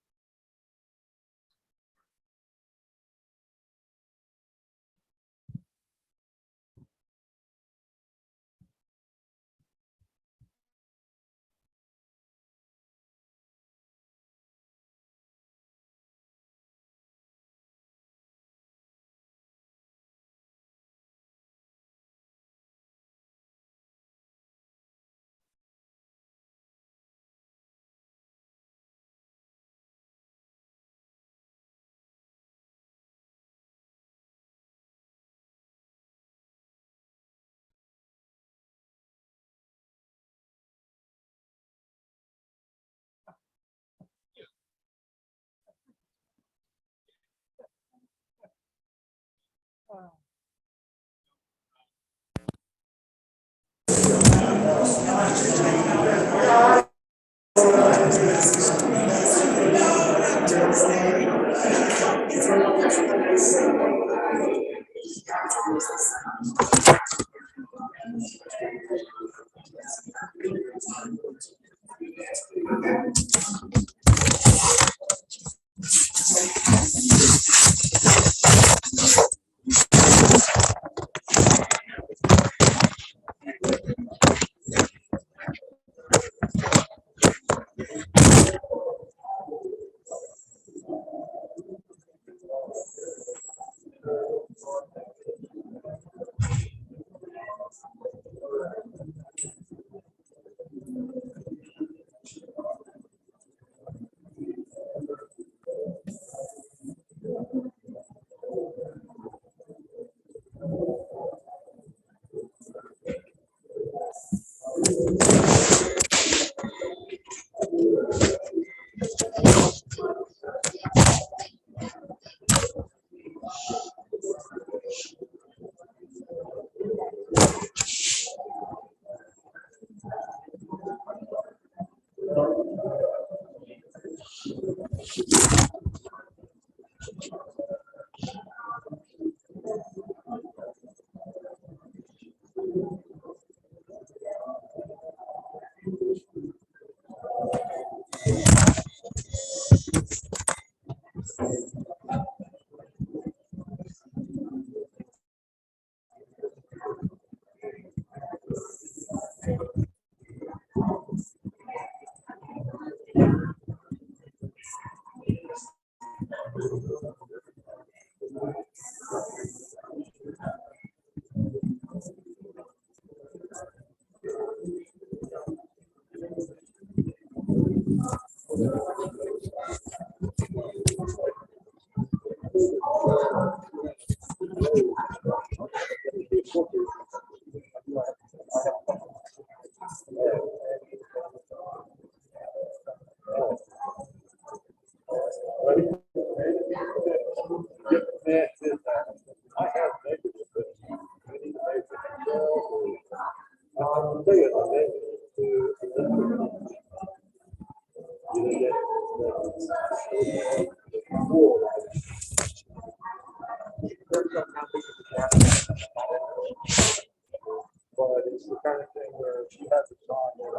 But it's the kind of thing where she has a song there.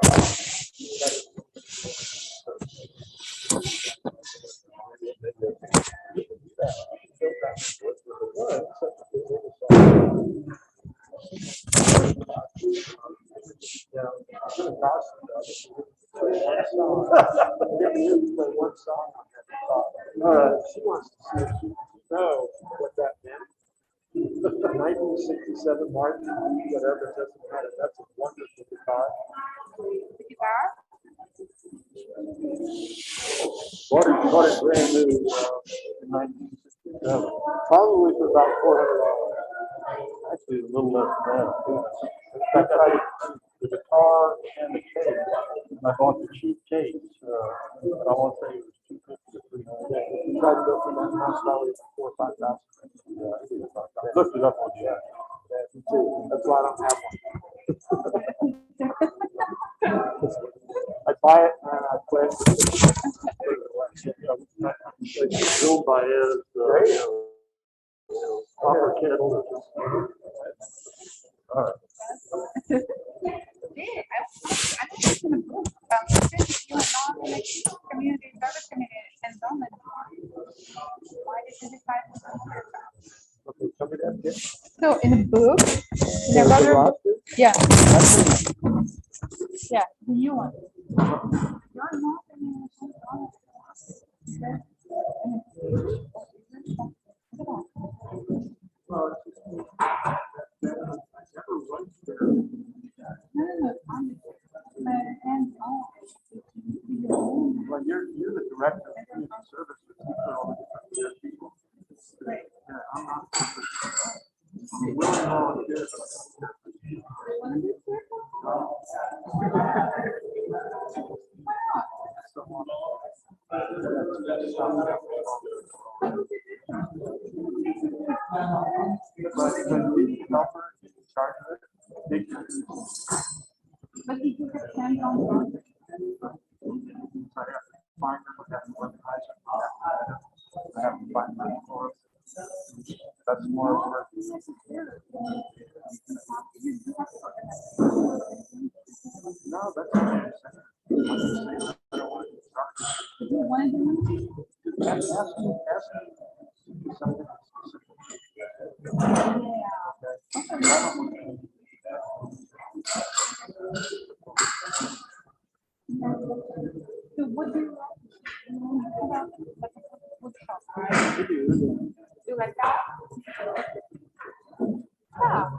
She wants to see if she can know what that meant. 1967 Martin, whatever, it doesn't matter. That's a wonderful guitar. Bought it brand new in 1967. Probably for about $400. Actually, a little less than that. Yeah. I got the guitar and the case. And I bought the cheap case. But I won't say it was $250 or $300. Tried to go for that house probably $4,000 or $5,000. I looked it up on the app. Me too. That's why I don't have one. I buy it and I play it. It's filmed by his copper kettle. All right. Community service committee and zoning. Why did you decide to do that? Okay, tell me that again. So in the book, The the other, roster? yeah, yeah, the new one. You're not in Well, you're the director of community services. You put all the different people. Yeah, I'm not. I'm willing to volunteer. But when we help her in charge of it, they can. But if you have hands-on project, I have to find them, I have to organize them. I have to find money for it. That's more work. No, that's what I'm saying. I don't want to start. Ask me something so what do you about like a woodshop, right? You like that? Yeah.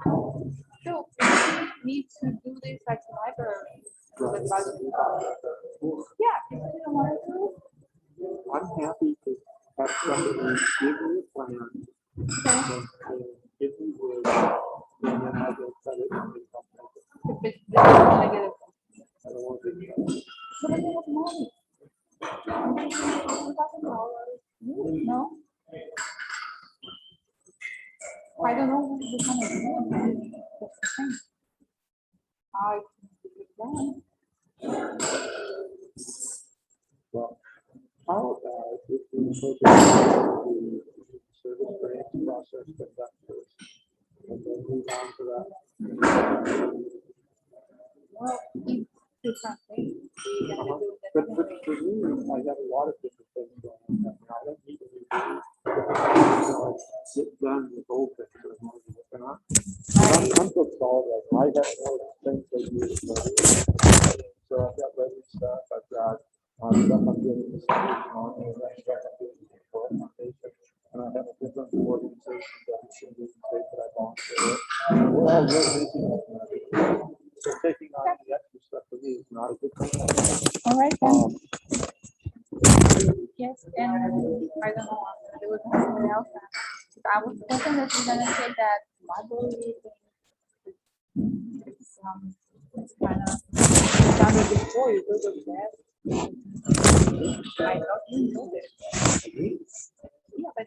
So we need to do this like library. Yeah, if you don't want to. I'm happy to have somebody give me a plan. And give me words, and then I will cut it and then I'll make it. I don't want to be. No. I don't know the kind of thing. I Well, how about if we focus on the service grants process conduct first, and then move on to that? well, if you can't say, we're gonna do that But anyway. for me, I have a lot of different things going on. I don't need to get done with old things that I'm already working on. I'm so solid, like, I have more things that you do. So I've got ready stuff, I've got stuff I'm doing this on, and that stuff I'm doing for organization. And I have a different organization that is in the state that I volunteer with. We're all real busy right now. So taking on the extra stuff for me is not a good thing. All right, then. Yes, and I don't know, there was something else. I was thinking that you're gonna say that library it's kind of standard before you go to that. I thought you know this. Yeah, but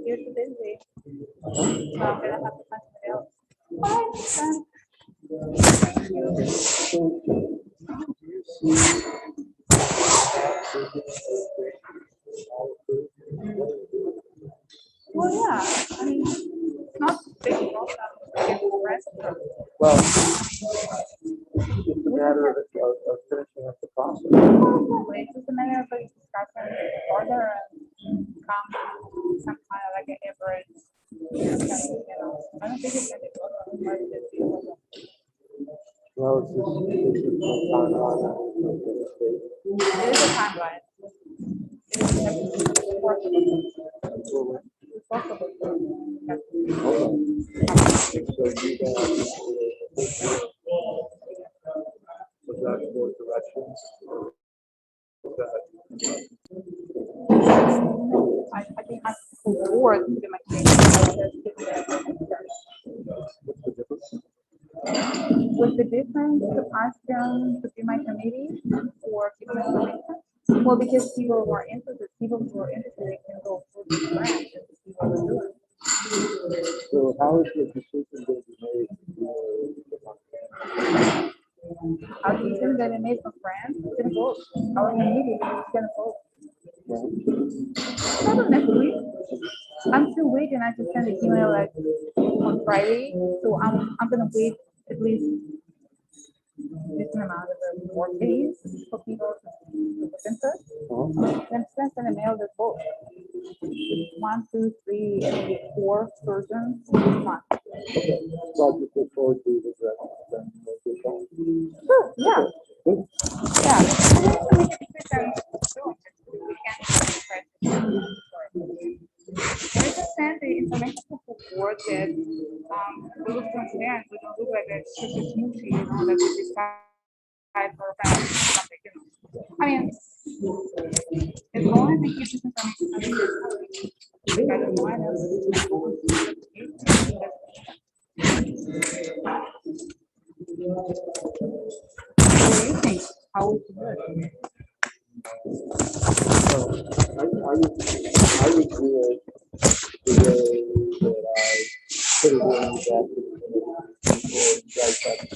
you're too busy. So I'm gonna have to find somebody else. All right, then. Well, yeah, I mean, it's not big problem. Well, it's a matter of finishing up the process. It's just a matter of like discussing further and come to some kind of like an average. You know, I don't think it's gonna be but Well, it's just no timeline. there is a timeline. It's possible. It's possible. Yeah. So you guys, was that for directions? I think I full board to my case. Was the difference to ask them to be my committee or give them information? Well, because people were interested, they can go through the grant and see what we're doing. So how is the decision going to be made? Our decision that we made for grants, it's gonna vote. Our committee is gonna vote. Not necessarily. I'm still waiting. I just sent an email like on Friday, so I'm gonna wait at least this amount of work days for people to present. Then send a mail that vote. 1, 2, 3, maybe 4 persons this month. Okay, so I'll just look forward to the direction. Sure, yeah. Yeah. And then to make a decision soon. We can I just send the information to the board that we look transparent. We don't look like a super smoothie, you know, that we decide for about something. You know. I mean, as long as we keep this information, I don't mind it. What do you think? How would you do it? I would do it the way that I put it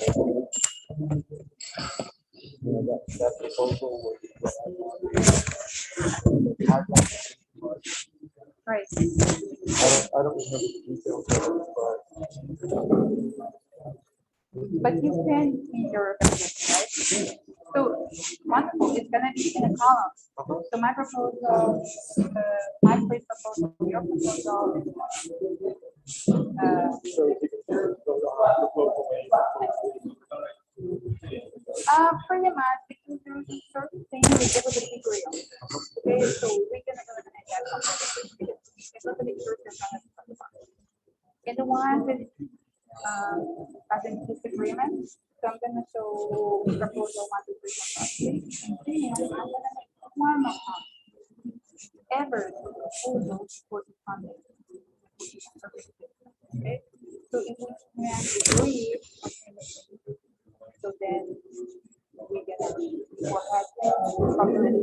in that that proposal was Right. I don't remember the details of it, But you send in your recommendation, right? So wonderful, it's gonna be in a column. So my proposal, my first proposal, your proposal. Pretty much because there's a certain thing that everybody agrees on. Okay, so we can eliminate that completely. Everybody agrees on it. And the one that as in disagreement, so I'm gonna show proposal 1, 2, 3, 4, 5, 6, and then I'm gonna make one more ever proposal for the funding. Okay, so if we agree, so then we get go ahead and supplement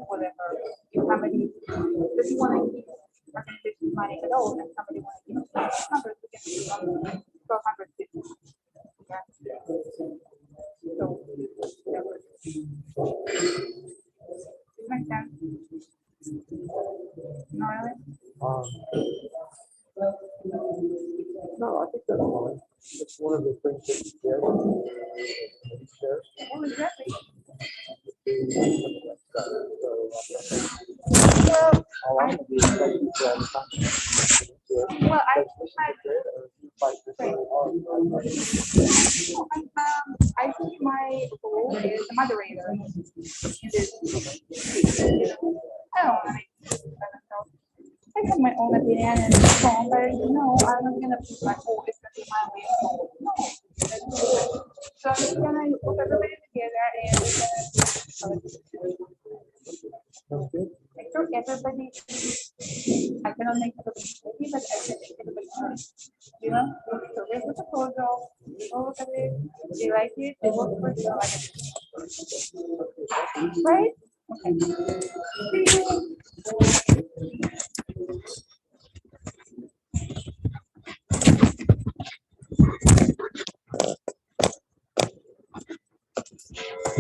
whatever. If somebody doesn't want to keep organization money at all, and somebody wants to keep numbers, we can do 1,250. Okay. So that was. Does it make sense? No, really? no, I think that's fine. It's one of the things that you share. Oh, exactly. Well, I think well, I think my role is the moderator in this. I don't know. I have my own opinion and so on, but no, I'm not gonna put my whole business my way. No. So I'm just gonna put everybody together and make sure everybody. I cannot make everybody happy, but I can make everybody happy. You know, so there's the proposal. People look at it, they like it, they work for it, they like it. Right? Okay. See you.